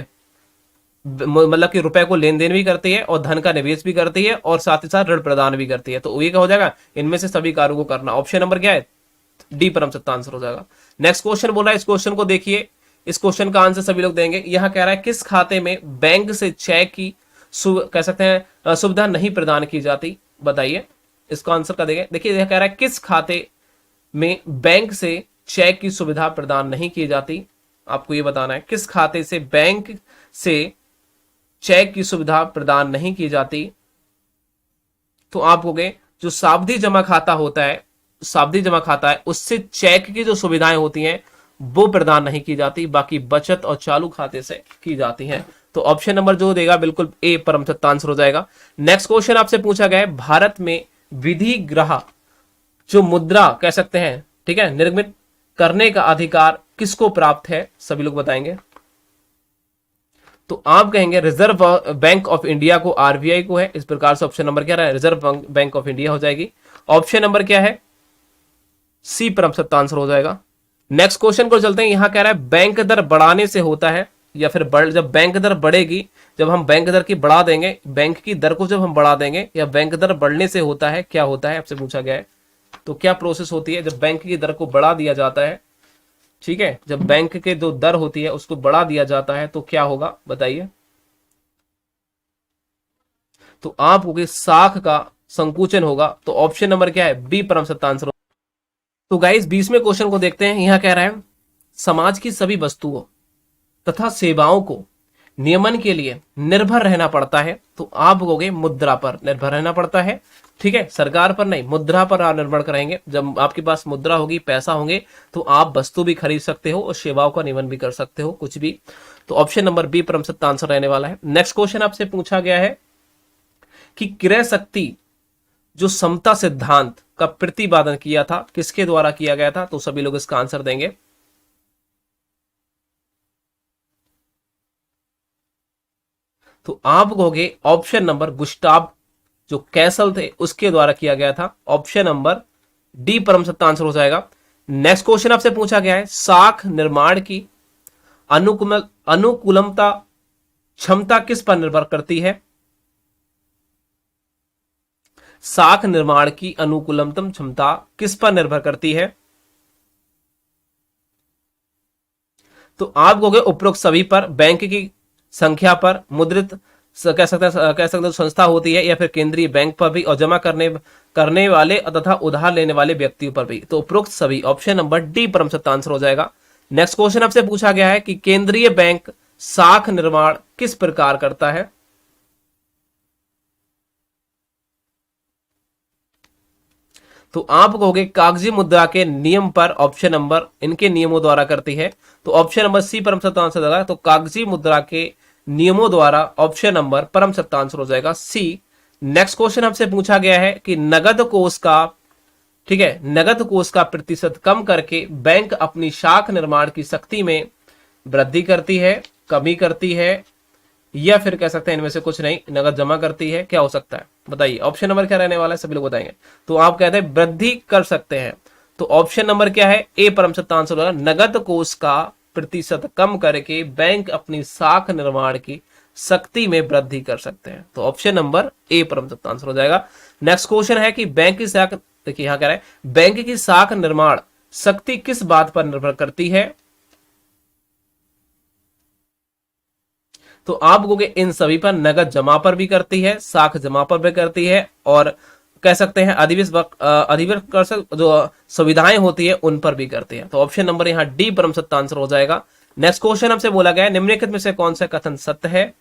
मतलब कि रुपए को लेन देन भी करती है, और धन का निवेश भी करती है, और साथ ही साथ ऋण प्रदान भी करती है। तो ये क्या हो जाएगा, इनमें से सभी कार्यों को करना। ऑप्शन नंबर क्या है, डी परम सत्य आंसर हो जाएगा। नेक्स्ट क्वेश्चन बोला है, इस क्वेश्चन को देखिए, इस क्वेश्चन का आंसर सभी लोग देंगे। यहां कह रहा है किस खाते में बैंक से चेक की कह सकते हैं सुविधा नहीं प्रदान की जाती, बताइए। इसका आंसर का देंगे। देखिए, यह कह रहा है किस खाते में बैंक से चेक की सुविधा प्रदान नहीं की जाती, आपको यह बताना है किस खाते से बैंक से चेक की सुविधा प्रदान नहीं की जाती। तो आप कहोगे जो सावधि जमा खाता होता है, सावधि जमा खाता है, उससे चेक की जो सुविधाएं होती हैं वो प्रदान नहीं की जाती, बाकी बचत और चालू खाते से की जाती हैं। तो ऑप्शन नंबर जो देगा बिल्कुल ए परम सत्य आंसर हो जाएगा। नेक्स्ट क्वेश्चन आपसे पूछा गया है, भारत में विधि ग्रह जो मुद्रा कह सकते हैं, ठीक है, निर्मित करने का अधिकार किसको प्राप्त है, सभी लोग बताएंगे। तो आप कहेंगे रिजर्व बैंक ऑफ इंडिया को, आरबीआई को है। इस प्रकार से ऑप्शन नंबर क्या है, रिजर्व बैंक ऑफ इंडिया हो जाएगी। ऑप्शन नंबर क्या है, सी परम सत्य आंसर हो जाएगा। नेक्स्ट क्वेश्चन को चलते हैं। यहां कह रहा है बैंक दर बढ़ाने से होता है, या फिर जब बैंक दर बढ़ेगी, जब हम बैंक दर की बढ़ा देंगे, बैंक की दर को जब हम बढ़ा देंगे, या बैंक दर बढ़ने से होता है, क्या होता है आपसे पूछा गया है। तो क्या प्रोसेस होती है जब बैंक की दर को बढ़ा दिया जाता है, ठीक है, जब बैंक के जो दर होती है उसको बढ़ा दिया जाता है तो क्या होगा, बताइए। तो आप होगी साख का संकुचन होगा। तो ऑप्शन नंबर क्या है, बी परम सत्य आंसर। तो गाइस 20वें क्वेश्चन को देखते हैं। यहां कह रहा है समाज की सभी वस्तुओं तथा सेवाओं को नियमन के लिए निर्भर रहना पड़ता है। तो आप कहोगे मुद्रा पर निर्भर रहना पड़ता है, ठीक है, सरकार पर नहीं, मुद्रा पर आप निर्भर करेंगे। जब आपके पास मुद्रा होगी, पैसा होंगे, तो आप वस्तु भी खरीद सकते हो और सेवाओं का नियमन भी कर सकते हो, कुछ भी। तो ऑप्शन नंबर बी परम सत्य आंसर रहने वाला है। नेक्स्ट क्वेश्चन आपसे पूछा गया है कि क्रय शक्ति जो समता सिद्धांत का प्रतिपादन किया था किसके द्वारा किया गया था? तो सभी लोग इसका आंसर देंगे। तो आप कहोगे ऑप्शन नंबर गुस्ताव जो कैसल थे उसके द्वारा किया गया था। ऑप्शन नंबर डी परम सत्य आंसर हो जाएगा। नेक्स्ट क्वेश्चन आपसे पूछा गया है, साख निर्माण की अनुकूलमता क्षमता किस पर निर्भर करती है? साख निर्माण की अनुकूलतम क्षमता किस पर निर्भर करती है? तो आप कहोगे उपरोक्त सभी पर, बैंक की संख्या पर, मुद्रित कह सकते हैं संस्था होती है, या फिर केंद्रीय बैंक पर भी, और जमा करने वाले तथा उधार लेने वाले व्यक्तियों पर भी। तो उपरोक्त सभी, ऑप्शन नंबर डी परम सत्य आंसर हो जाएगा। नेक्स्ट क्वेश्चन आपसे पूछा गया है कि केंद्रीय बैंक साख निर्माण किस प्रकार करता है? तो आप कहोगे कागजी मुद्रा के नियम पर, ऑप्शन नंबर इनके नियमों द्वारा करती है। तो ऑप्शन नंबर सी परम सत्य आंसर हो जाएगा। तो कागजी मुद्रा के नियमों द्वारा ऑप्शन नंबर परम सत्य आंसर हो जाएगा सी। नेक्स्ट क्वेश्चन आपसे पूछा गया है कि नगद कोष का, ठीक है, नगद कोष का प्रतिशत कम करके बैंक अपनी शाख निर्माण की शक्ति में वृद्धि करती है, कमी करती है, या फिर कह सकते हैं इनमें से कुछ नहीं, नगद जमा करती है? क्या हो सकता है बताइए? ऑप्शन नंबर क्या रहने वाला है, सभी लोग बताएंगे। तो आप कहते हैं वृद्धि कर सकते हैं। तो ऑप्शन नंबर क्या है? ए परम सत्य आंसर होगा। नगद कोष का प्रतिशत कम करके बैंक अपनी शाख निर्माण की शक्ति में वृद्धि कर सकते हैं। तो ऑप्शन नंबर ए परम सत्य आंसर हो जाएगा। नेक्स्ट क्वेश्चन है कि बैंक की शाख, देखिए यहां कह रहा है बैंक की शाख निर्माण शक्ति किस बात पर निर्भर करती है? तो आप कहोगे इन सभी पर, नगद जमा पर भी करती है, शाख जमा पर भी करती है, और कह सकते हैं अधिविकृत जो सुविधाएं होती है उन पर भी करती है। तो ऑप्शन नंबर यहां डी परम सत्य आंसर हो जाएगा। नेक्स्ट क्वेश्चन हमसे बोला गया है निम्नलिखित में से कौन सा कथन सत्य है?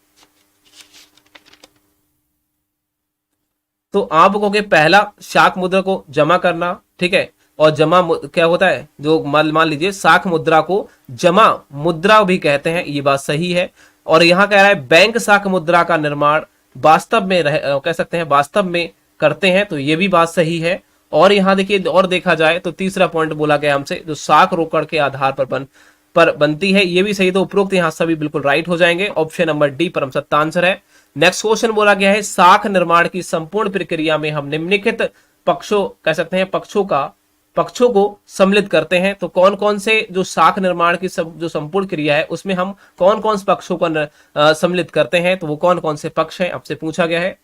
तो आप कहोगे पहला, शाख मुद्रा को जमा करना, ठीक है, और जमा क्या होता है, जो मान लीजिए शाख मुद्रा को जमा मुद्रा भी कहते हैं, ये बात सही है। और यहां कह रहा है बैंक शाख मुद्रा का निर्माण वास्तव में कह सकते हैं वास्तव में करते हैं, तो ये भी बात सही है। और यहां देखिए, और देखा जाए तो तीसरा पॉइंट बोला गया हमसे, जो शाख रोकड़ के आधार पर बनती है, ये भी सही। तो उपरोक्त यहां सभी बिल्कुल राइट हो जाएंगे। ऑप्शन नंबर डी परम सत्य आंसर है। नेक्स्ट क्वेश्चन बोला गया है शाख निर्माण की संपूर्ण प्रक्रिया में हम निम्नलिखित पक्षों, कह सकते हैं पक्षों को सम्मिलित करते हैं। तो कौन कौन से जो शाख निर्माण की जो संपूर्ण क्रिया है उसमें हम कौन कौन से पक्षों को सम्मिलित करते हैं? तो वो कौन कौन से पक्ष हैं आपसे पूछा गया है।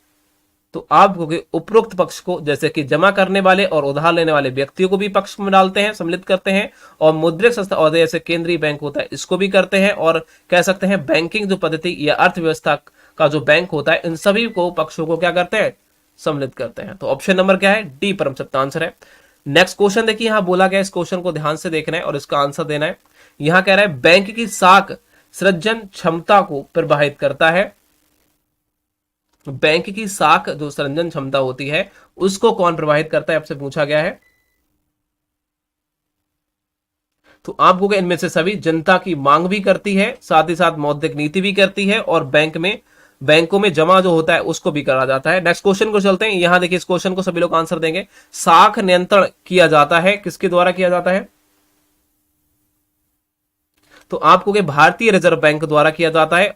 तो आप उपरोक्त पक्ष को, जैसे कि जमा करने वाले और उधार लेने वाले व्यक्तियों को भी पक्ष में डालते हैं, सम्मिलित करते हैं, और मुद्रित संस्था और जैसे केंद्रीय बैंक होता है इसको भी करते हैं, और कह सकते हैं बैंकिंग जो पद्धति या अर्थव्यवस्था का जो बैंक होता है इन सभी को पक्षों को क्या करते हैं? सम्मिलित करते हैं। तो ऑप्शन नंबर क्या है? डी परम सत्य आंसर है। नेक्स्ट क्वेश्चन देखिए, यहां बोला गया, इस क्वेश्चन को ध्यान से देखना है और इसका आंसर देना है। यहां कह रहा है बैंक की शाख सृजन क्षमता को प्रभावित करता है। बैंक की शाख जो सृजन क्षमता होती है उसको कौन प्रभावित करता है आपसे पूछा गया है। तो आप कहोगे इनमें से सभी, जनता की मांग भी करती है, साथ ही साथ मौद्रिक नीति भी करती है, और बैंकों में जमा जो होता है उसको भी करा जाता है। नेक्स्ट क्वेश्चन को चलते हैं। यहां देखिए, इस क्वेश्चन को सभी लोग आंसर देंगे। शाख नियंत्रण किया जाता है, किसके द्वारा किया जाता है? तो आपको भारतीय रिजर्व बैंक द्वारा किया जाता है।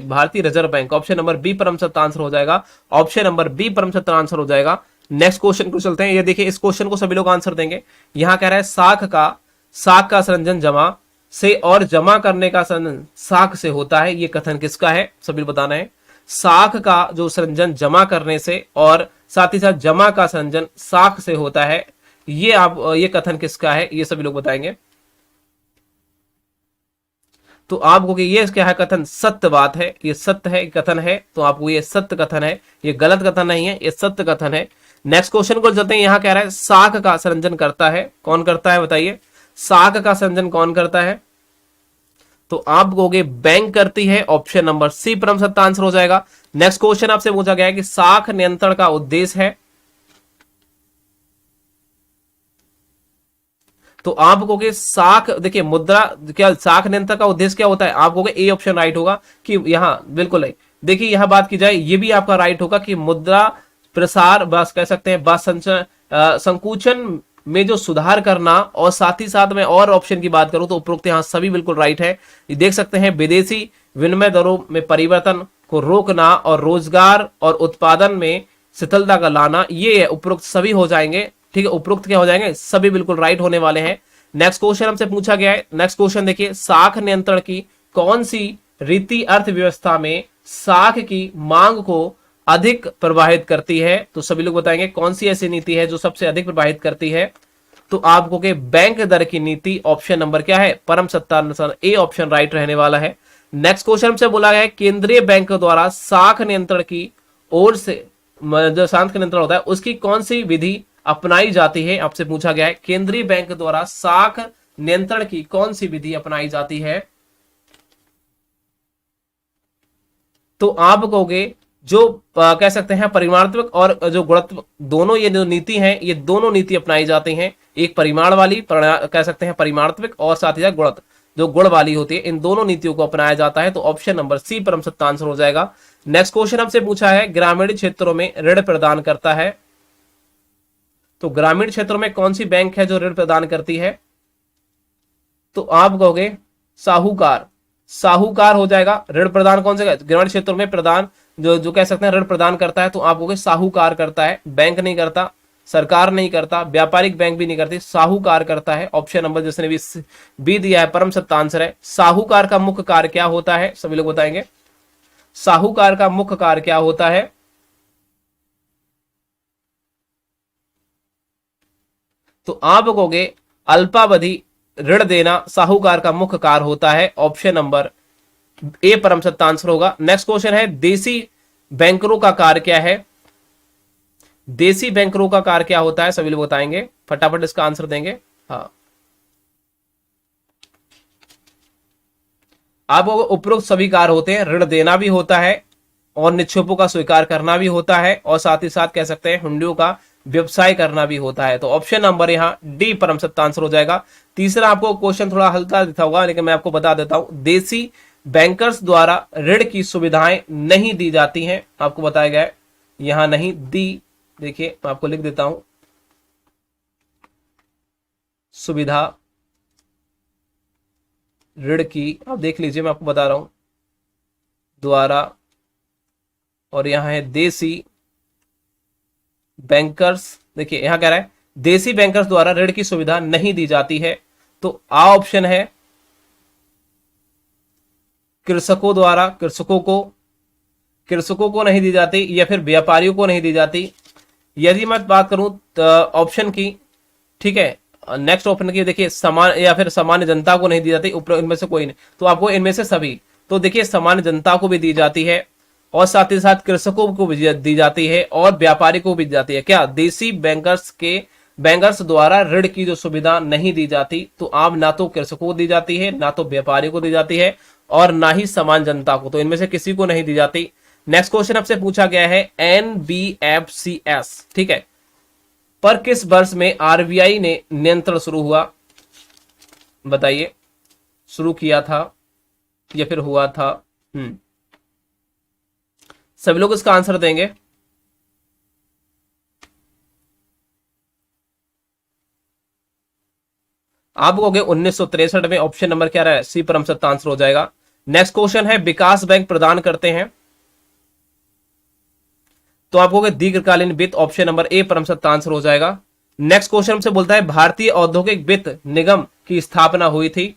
भारतीय reserve bank, option number B परम सत्य आंसर हो जाएगा। ऑप्शन नंबर बी परम सत्य आंसर हो जाएगा। नेक्स्ट क्वेश्चन को चलते हैं। ये देखिए, इस क्वेश्चन को सभी लोग आंसर देंगे। यहां कह रहा है शाख का सृजन जमा से और जमा करने का सृजन शाख से होता है। ये कथन किसका है? सभी बताना है। शाख का जो सृजन जमा करने से और साथ ही साथ जमा का सृजन शाख से होता है, ये कथन किसका है? ये सभी लोग बताएंगे। तो आपको कि ये क्या है कथन? सत्य बात है, ये सत्य है कथन है। तो आपको ये सत्य कथन है, ये गलत कथन नहीं है, ये सत्य कथन है। नेक्स्ट क्वेश्चन को चलते हैं। यहां कह रहा है शाख का सृजन करता है, कौन करता है बताइए? शाख का सृजन कौन करता है? तो आप कहोगे बैंक करती है। ऑप्शन नंबर सी परम सत्य आंसर हो जाएगा। नेक्स्ट क्वेश्चन आपसे पूछा गया है कि शाख नियंत्रण का उद्देश्य है। तो आप कहोगे शाख, देखिए मुद्रा क्या शाख नियंत्रण का उद्देश्य क्या होता है? आप कहोगे ए ऑप्शन राइट होगा कि यहां बिल्कुल नहीं, देखिए यह बात की जाए, ये भी आपका राइट होगा कि मुद्रा प्रसार, बस कह सकते हैं बस संकुचन में जो सुधार करना, और साथ ही साथ में और ऑप्शन की बात करूं तो उपरोक्त यहां सभी बिल्कुल राइट है। ये देख सकते हैं विदेशी विनिमय दरों में परिवर्तन को रोकना और रोजगार और उत्पादन में शिथिलता का लाना, ये है उपरोक्त सभी हो जाएंगे। ठीक है, उपरोक्त क्या हो जाएंगे, सभी बिल्कुल राइट होने वाले हैं। नेक्स्ट क्वेश्चन हमसे पूछा गया है, नेक्स्ट क्वेश्चन देखिए, साख नियंत्रण की कौन सी रीति अर्थव्यवस्था में साख की मांग को अधिक प्रभावित करती है? तो सभी लोग बताएंगे कौन सी ऐसी नीति है जो सबसे अधिक प्रभावित करती है। तो आपको के बैंक दर की नीति, ऑप्शन नंबर क्या है, परम सत्ता अनुसार ए ऑप्शन राइट रहने वाला है। नेक्स्ट क्वेश्चन से बोला गया है, केंद्रीय बैंक द्वारा साख नियंत्रण की ओर से जो साख नियंत्रण होता है उसकी कौन सी विधि अपनाई जाती है? आपसे पूछा गया है केंद्रीय बैंक द्वारा साख नियंत्रण की कौन सी विधि अपनाई जाती है? तो आप कहोगे जो कह सकते हैं परिमाणात्मक और जो गुणात्मक, दोनों ये जो नीति है, ये दोनों नीति अपनाई जाती हैं। एक परिमाण वाली कह सकते हैं परिमाणात्मक, और साथ ही साथ गुणत जो गुण वाली होती है, इन दोनों नीतियों को अपनाया जाता है। तो ऑप्शन नंबर सी परम सत्ता आंसर हो जाएगा। नेक्स्ट क्वेश्चन हमसे पूछा है, ग्रामीण क्षेत्रों में ऋण प्रदान करता है। तो ग्रामीण क्षेत्रों में कौन सी बैंक है जो ऋण प्रदान करती है? तो आप कहोगे साहूकार, साहूकार हो जाएगा। ऋण प्रदान कौन से ग्रामीण क्षेत्रों में प्रदान जो कह सकते हैं ऋण प्रदान करता है, तो आप कहोगे साहूकार करता है। बैंक नहीं करता, सरकार नहीं करता, व्यापारिक बैंक भी नहीं करती, साहूकार करता है। ऑप्शन नंबर जिसने भी बी दिया है परम सत्ता आंसर है। साहूकार का मुख्य कार्य क्या होता है? सभी लोग बताएंगे साहूकार का मुख्य कार्य क्या होता है? तो आप कहोगे अल्पावधि ऋण देना साहूकार का मुख्य कार्य होता है। ऑप्शन नंबर ए परम सत्ता आंसर होगा। नेक्स्ट क्वेश्चन है, देसी बैंकरों का कार्य क्या है? देसी बैंकरों का कार्य क्या होता है? सभी लोग बताएंगे, फटाफट इसका आंसर देंगे। हाँ, आप उपरोक्त सभी कार्य होते हैं, ऋण देना भी होता है और निक्षेपों का स्वीकार करना भी होता है, और साथ ही साथ कह सकते हैं हुंडियों का व्यवसाय करना भी होता है। तो ऑप्शन नंबर यहां डी परम सत्ता आंसर हो जाएगा। तीसरा आपको क्वेश्चन थोड़ा हल्का दिखा होगा, लेकिन मैं आपको बता देता हूं, देसी बैंकर्स द्वारा ऋण की सुविधाएं नहीं दी जाती हैं। आपको बताया गया है यहां नहीं दी, देखिए मैं आपको लिख देता हूं, सुविधा ऋण की, आप देख लीजिए मैं आपको बता रहा हूं, द्वारा, और यहां है देसी बैंकर्स। देखिए यहां कह रहा है देसी बैंकर्स द्वारा ऋण की सुविधा नहीं दी जाती है। तो आ ऑप्शन है कृषकों द्वारा, कृषकों को नहीं दी जाती, या फिर व्यापारियों को नहीं दी जाती। यदि मैं बात करूं ऑप्शन की, ठीक है, नेक्स्ट ऑप्शन की, देखिए समान या फिर सामान्य जनता को नहीं दी जाती, ऊपर इनमें से कोई नहीं, तो आपको इनमें से सभी, तो देखिए सामान्य जनता को भी दी जाती है, और साथ ही साथ कृषकों को भी दी जाती है, और व्यापारी को भी दी जाती है। क्या देसी बैंकर्स द्वारा ऋण की जो सुविधा नहीं दी जाती, तो आप ना तो कृषकों को दी जाती है, ना तो व्यापारी को दी जाती है, और ना ही सामान्य जनता को, तो इनमें से किसी को नहीं दी जाती। नेक्स्ट क्वेश्चन आपसे पूछा गया है, NBFCS, ठीक है, पर किस वर्ष में आरबीआई ने नियंत्रण शुरू हुआ? बताइए, शुरू किया था या फिर हुआ था? सभी लोग इसका आंसर देंगे। आप कहोगे 1963 में। ऑप्शन नंबर क्या रहा है? सी परम सत्ता आंसर हो जाएगा। नेक्स्ट क्वेश्चन है, विकास बैंक प्रदान करते हैं, तो आप कहोगे दीर्घकालीन वित्त। ऑप्शन नंबर ए परम सत्ता आंसर हो जाएगा। नेक्स्ट क्वेश्चन हमसे बोलता है, भारतीय औद्योगिक वित्त निगम की स्थापना हुई थी,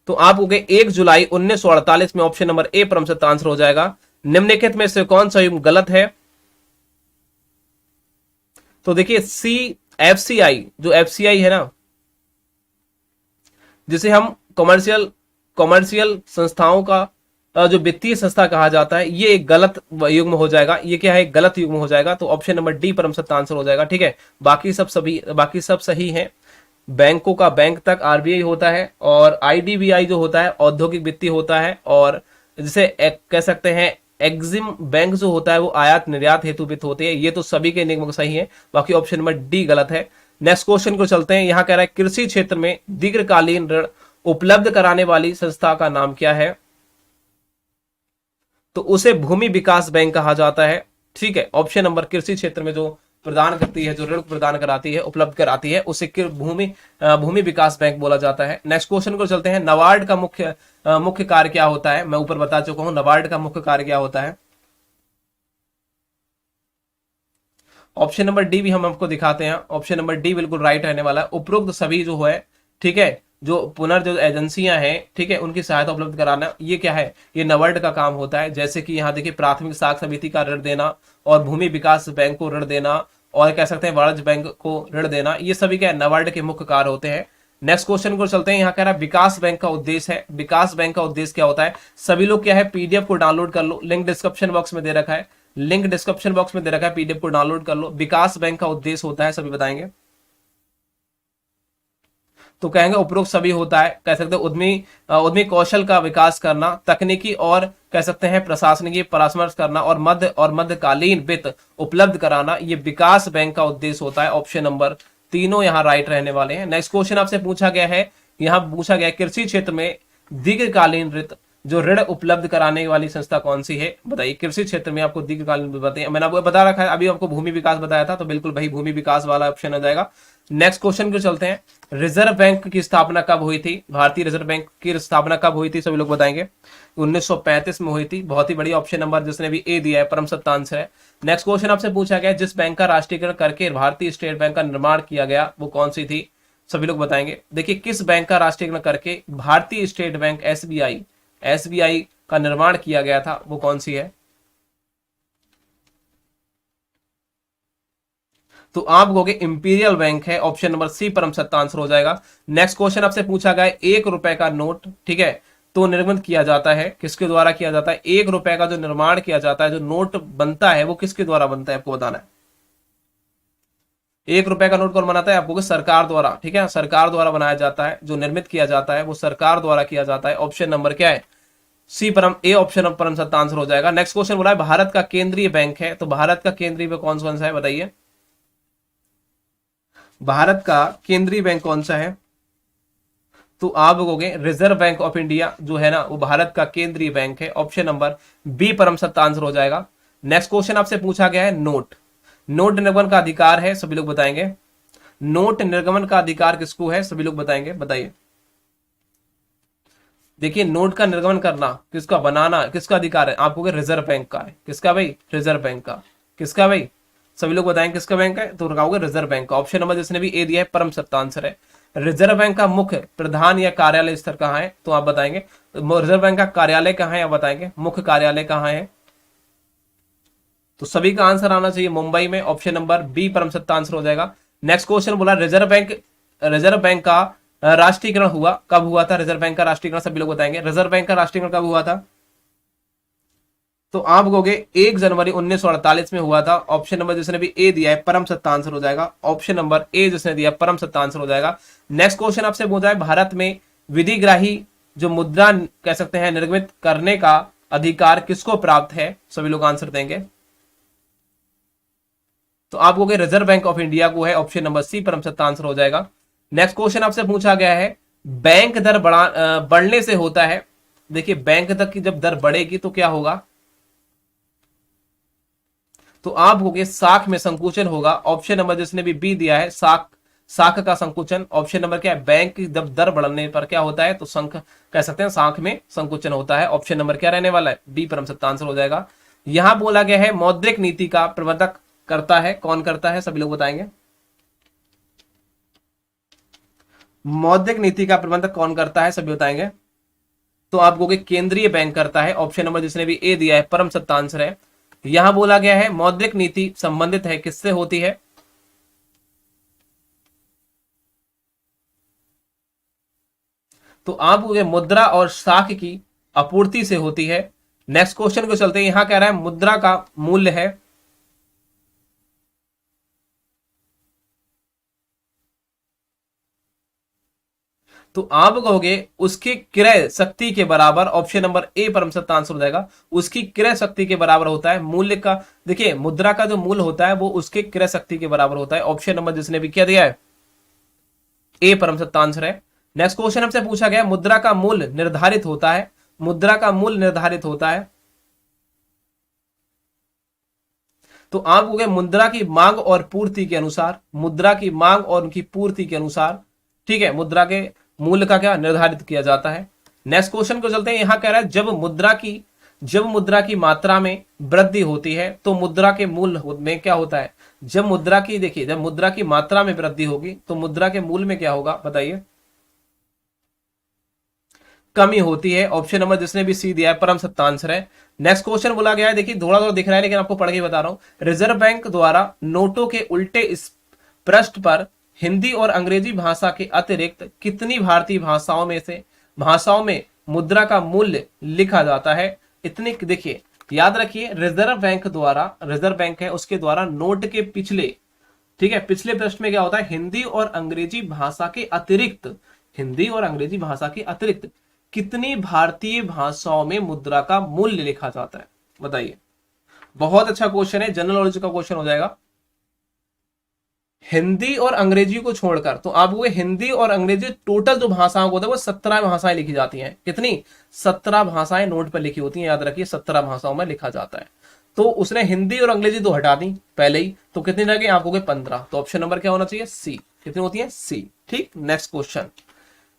तो आप कहोगे 1 जुलाई 1948 में। ऑप्शन नंबर ए परम सत्ता आंसर हो जाएगा। निम्नलिखित में से कौन सा युग्म गलत है? तो देखिए एफसीआई, जो एफसीआई है ना, जिसे हम कॉमर्शियल संस्थाओं का जो वित्तीय संस्था कहा जाता है, ये एक गलत युग्म हो जाएगा। ये क्या है? गलत युग्म हो जाएगा। तो ऑप्शन नंबर डी परम सत्ता आंसर हो जाएगा। ठीक है, बाकी सब सही है। बैंकों का बैंक तक आरबीआई होता है, और आईडीबीआई जो होता है औद्योगिक वित्तीय होता है, और जिसे कह सकते हैं एग्जिम बैंक जो होता है वो आयात निर्यात हेतु वित्त होती है। ये तो सभी के निगम सही है, बाकी ऑप्शन नंबर डी गलत है। नेक्स्ट क्वेश्चन को चलते हैं। यहां कह रहा है, कृषि क्षेत्र में दीर्घकालीन ऋण उपलब्ध कराने वाली संस्था का नाम क्या है? तो उसे भूमि विकास बैंक कहा जाता है। ठीक है, ऑप्शन नंबर, कृषि क्षेत्र में जो प्रदान करती है, जो ऋण प्रदान कराती है, उपलब्ध कराती है, उसे भूमि विकास बैंक बोला जाता है। नेक्स्ट क्वेश्चन को चलते हैं। नाबार्ड का मुख्य कार्य क्या होता है? मैं ऊपर बता चुका हूं, नाबार्ड का मुख्य कार्य क्या होता है। ऑप्शन नंबर डी भी हम आपको दिखाते हैं। ऑप्शन नंबर डी बिल्कुल राइट रहने वाला है। उपरोक्त सभी जो है, ठीक है, जो जो एजेंसियां हैं, ठीक है, उनकी सहायता उपलब्ध कराना, ये क्या है? ये नाबार्ड का काम होता है। जैसे कि यहाँ देखिए, प्राथमिक साख समिति का ऋण देना, और भूमि विकास बैंक को ऋण देना, और कह सकते हैं वाणिज्य बैंक को ऋण देना, ये सभी क्या है? नाबार्ड के मुख्य कार्य होते हैं। नेक्स्ट क्वेश्चन को चलते हैं। यहाँ कह रहा है विकास बैंक का उद्देश्य है। विकास बैंक का उद्देश्य क्या होता है? सभी लोग क्या है, पीडीएफ को डाउनलोड कर लो, लिंक डिस्क्रिप्शन बॉक्स में दे रखा है, लिंक डिस्क्रिप्शन बॉक्स में दे रखा है, पीडीएफ को डाउनलोड कर लो। विकास बैंक का उद्देश्य होता है, सभी बताएंगे। तो कहेंगे उपरोक्त सभी होता है। कह सकते हैं उद्यमी कौशल का विकास करना, तकनीकी और कह सकते हैं प्रशासनिक परामर्श करना, और मध्यकालीन वित्त उपलब्ध कराना, ये विकास बैंक का उद्देश्य होता है। ऑप्शन नंबर तीनों यहाँ राइट रहने वाले हैं। नेक्स्ट क्वेश्चन आपसे पूछा गया है, यहाँ पूछा गया कृषि क्षेत्र में दीर्घकालीन ऋण उपलब्ध कराने वाली संस्था कौन सी है? बताइए, कृषि क्षेत्र में आपको दीर्घकालीन बताइए। मैंने आपको बता रखा है, अभी आपको भूमि विकास बताया था, तो बिल्कुल भाई भूमि विकास वाला ऑप्शन आ जाएगा। नेक्स्ट क्वेश्चन को चलते हैं। रिजर्व बैंक की स्थापना कब हुई थी? भारतीय रिजर्व बैंक की स्थापना कब हुई थी? सभी लोग बताएंगे। 1935 में हुई थी। बहुत ही बड़ी ऑप्शन नंबर जिसने भी ए दिया है, परम सत्य आंसर है। नेक्स्ट क्वेश्चन आपसे पूछा गया, जिस बैंक का राष्ट्रीयकरण करके भारतीय स्टेट बैंक का निर्माण किया गया, वो कौन सी थी? सभी लोग बताएंगे। देखिए, किस बैंक का राष्ट्रीयकरण करके भारतीय स्टेट बैंक एसबीआई का निर्माण किया गया था, वो कौन सी है? तो आप कहोगे इंपीरियल बैंक है। ऑप्शन नंबर सी परम सत्य आंसर हो जाएगा। नेक्स्ट क्वेश्चन आपसे पूछा गया, 1 रुपए का नोट, ठीक है, तो निर्मित किया जाता है, किसके द्वारा किया जाता है? 1 रुपए का जो निर्माण किया जाता है, जो नोट बनता है, वो किसके द्वारा बनता है, आपको बताना है। 1 रुपए का नोट कौन बनाता है? आपको सरकार द्वारा, ठीक है, सरकार द्वारा बनाया जाता है। जो निर्मित किया जाता है वो सरकार द्वारा किया जाता है। ऑप्शन नंबर क्या है? सी परम ए ऑप्शन परम सत्य आंसर हो जाएगा। नेक्स्ट क्वेश्चन बोला है, भारत का केंद्रीय बैंक है, तो भारत का केंद्रीय बैंक कौन सा है, बताइए। भारत का केंद्रीय बैंक कौन सा है? तो आप कहोगे रिजर्व बैंक ऑफ इंडिया जो है ना, वो भारत का केंद्रीय बैंक है। ऑप्शन नंबर बी परम सत्य आंसर हो जाएगा। नेक्स्ट क्वेश्चन आपसे पूछा गया है, नोट निर्गमन का अधिकार है, सभी लोग बताएंगे। नोट निर्गमन का अधिकार किसको है? सभी लोग बताएंगे, बताइए। देखिए, नोट का निर्गमन करना, किसका बनाना, किसका अधिकार है? आपको रिजर्व बैंक का है। किसका भाई? रिजर्व बैंक का। किसका भाई? सभी लोग बताएंगे किसका बैंक है, तो लगाओगे रिजर्व बैंक का। ऑप्शन नंबर जिसने भी ए दिया है परम सत्य आंसर है। रिजर्व बैंक का मुख्य प्रधान या कार्यालय स्तर कहाँ है? तो आप बताएंगे। रिजर्व बैंक का कार्यालय कहाँ है, आप बताएंगे। मुख्य कार्यालय कहाँ है? तो सभी का आंसर आना चाहिए मुंबई में। ऑप्शन नंबर बी परम सत्य आंसर हो जाएगा। नेक्स्ट क्वेश्चन बोला, रिजर्व बैंक का राष्ट्रीयकरण हुआ, कब हुआ था? रिजर्व बैंक का राष्ट्रीयकरण सभी लोग बताएंगे। रिजर्व बैंक का राष्ट्रीयकरण कब हुआ था? तो आप कहोगे 1 जनवरी 1948 में हुआ था। ऑप्शन नंबर जिसने भी ए दिया है परम सत्य आंसर हो जाएगा। ऑप्शन नंबर ए जिसने दिया परम सत्य आंसर हो जाएगा। नेक्स्ट क्वेश्चन आपसे पूछा है, भारत में विधिग्राही जो मुद्रा कह सकते हैं निर्मित करने का अधिकार किसको प्राप्त है? सभी लोग आंसर देंगे। तो आप कहोगे रिजर्व बैंक ऑफ इंडिया को है। ऑप्शन नंबर सी परम सत्य आंसर हो जाएगा। नेक्स्ट क्वेश्चन आपसे पूछा गया है, बैंक दर बढ़ने से होता है। देखिए, बैंक दर की जब दर बढ़ेगी तो क्या होगा? तो आप कहोगे साख में संकुचन होगा। ऑप्शन नंबर जिसने भी बी दिया है, साख का संकुचन। ऑप्शन नंबर क्या है? बैंक की जब दर बढ़ने पर क्या होता है, तो कह सकते हैं साख में संकुचन होता है। ऑप्शन नंबर क्या रहने वाला है? बी परम सत्य आंसर हो जाएगा। यहां बोला गया है मौद्रिक नीति का प्रबंधक करता है, कौन करता है? सभी लोग बताएंगे। मौद्रिक नीति का प्रबंधक कौन करता है? सभी बताएंगे। तो आप कहोगे केंद्रीय बैंक करता है। ऑप्शन नंबर जिसने भी ए दिया है परम सत्य आंसर है। यहां बोला गया है मौद्रिक नीति संबंधित है, किससे होती है? तो आप कहोगे मुद्रा और साख की आपूर्ति से होती है। नेक्स्ट क्वेश्चन को चलते हैं। यहां कह रहा है मुद्रा का मूल्य है, तो आप कहोगे उसकी क्रय शक्ति के बराबर। ऑप्शन नंबर ए परम सत्य आंसर हो जाएगा। उसकी क्रय शक्ति के बराबर होता है मूल्य का। देखिए, मुद्रा का जो मूल्य होता है वो उसके क्रय शक्ति के बराबर होता है। ऑप्शन नंबर जिसने भी क्या दिया है, ए परम सत्य आंसर है। नेक्स्ट क्वेश्चन हमसे पूछा गया मुद्रा का मूल्य निर्धारित होता है, मुद्रा का मूल्य निर्धारित होता है। तो आप हो गए मुद्रा की मांग और पूर्ति के अनुसार, मुद्रा की मांग और उनकी पूर्ति के अनुसार, ठीक है, मुद्रा के मूल्य का क्या निर्धारित किया जाता है। नेक्स्ट क्वेश्चन को चलते हैं। यहां कह रहा है जब मुद्रा की मात्रा में वृद्धि होती है तो मुद्रा के मूल्य में क्या होता है। जब मुद्रा की, देखिए, जब मुद्रा की मात्रा में वृद्धि होगी तो मुद्रा के मूल्य में क्या होगा, बताइए, कमी होती है। ऑप्शन नंबर जिसने भी सी दिया है परम सत्य आंसर है। नेक्स्ट क्वेश्चन बोला गया है, देखिए थोड़ा थोड़ा दिख रहा है लेकिन आपको पढ़ के बता रहा हूं। रिजर्व बैंक द्वारा नोटों के उल्टे इस पृष्ठ पर हिंदी और अंग्रेजी भाषा के अतिरिक्त कितनी भारतीय भाषाओं में मुद्रा का मूल्य लिखा जाता है। इतनी, देखिए याद रखिए, रिजर्व बैंक है उसके द्वारा नोट के पिछले, ठीक है, पिछले पृष्ठ में क्या होता है, हिंदी और अंग्रेजी भाषा के अतिरिक्त कितनी भारतीय भाषाओं में मुद्रा का मूल्य लिखा जाता है, बताइए। बहुत अच्छा क्वेश्चन है, जनरल नॉलेज का क्वेश्चन हो जाएगा। हिंदी और अंग्रेजी को छोड़कर, तो आप वो हिंदी और अंग्रेजी टोटल जो भाषाओं को होता है वो 17 भाषाएं लिखी जाती हैं। कितनी? 17 भाषाएं नोट पर लिखी होती हैं, याद रखिए 17 भाषाओं में लिखा जाता है। तो उसने हिंदी और अंग्रेजी तो हटा दी पहले ही, तो कितनी रह गई आपको? 15। तो ऑप्शन नंबर क्या होना चाहिए? सी। कितनी होती है? सी। ठीक, नेक्स्ट क्वेश्चन।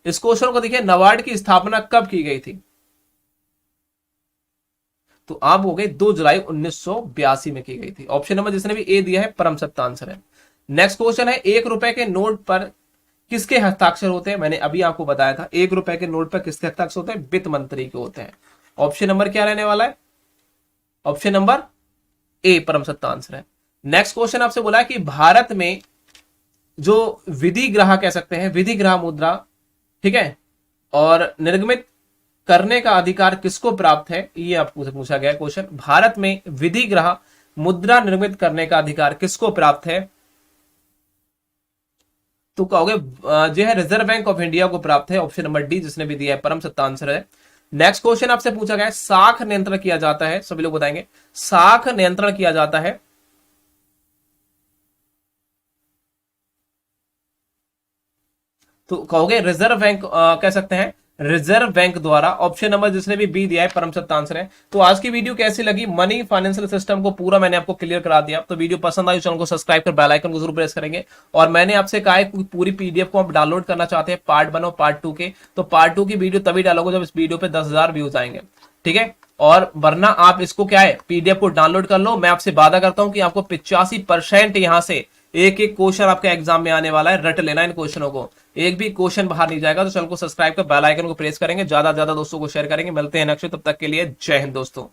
इस क्वेश्चन को देखिए, नाबार्ड की स्थापना कब की गई थी? तो आप हो गए 2 जुलाई 1982 में की गई थी। ऑप्शन नंबर जिसने भी ए दिया है परम सत्य आंसर है। नेक्स्ट क्वेश्चन है, 1 रुपए के नोट पर किसके हस्ताक्षर होते हैं? मैंने अभी आपको बताया था, 1 रुपए के नोट पर किसके हस्ताक्षर होते हैं? वित्त मंत्री के होते हैं। ऑप्शन नंबर क्या रहने वाला है? ऑप्शन नंबर ए परम सत्य आंसर है। नेक्स्ट क्वेश्चन आपसे बोला है कि भारत में जो विधि ग्रह कह सकते हैं, विधि ग्रह मुद्रा, ठीक है, और निर्गमित करने का अधिकार किसको प्राप्त है? ये आपको पूछा गया क्वेश्चन। भारत में विधि ग्रह मुद्रा निर्मित करने का अधिकार किसको प्राप्त है? तो कहोगे जो है रिजर्व बैंक ऑफ इंडिया को प्राप्त है। ऑप्शन नंबर डी जिसने भी दिया है परम सत्य आंसर है। नेक्स्ट क्वेश्चन आपसे पूछा गया है, साख नियंत्रण किया जाता है, सभी लोग बताएंगे, साख नियंत्रण किया जाता है तो कहोगे रिजर्व बैंक कह सकते हैं, रिजर्व बैंक द्वारा। ऑप्शन नंबर जिसने भी बी दिया है परम सत्य आंसर है। तो आज की वीडियो कैसी लगी? मनी फाइनेंशियल सिस्टम को पूरा मैंने आपको क्लियर करा दिया। तो वीडियो पसंद आई, चैनल को सब्सक्राइब कर बेल आइकन को जरूर प्रेस करेंगे। और मैंने आपसे कहा है पूरी पीडीएफ को आप डाउनलोड करना चाहते हैं, पार्ट 1 और पार्ट 2 के, तो पार्ट 2 की वीडियो तभी डालोगे जब इस वीडियो पे 10,000 व्यूज आएंगे, ठीक है। और वरना आप इसको क्या है, पीडीएफ को डाउनलोड कर लो। मैं आपसे वादा करता हूं कि आपको 85% यहां से एक क्वेश्चन आपके एग्जाम में आने वाला है। रट लेना इन क्वेश्चनों को, एक भी क्वेश्चन बाहर नहीं जाएगा। तो चैनल को सब्सक्राइब कर बेल आइकन को प्रेस करेंगे, ज्यादा से ज्यादा दोस्तों को शेयर करेंगे। मिलते हैं नेक्स्ट, तब तक के लिए जय हिंद दोस्तों।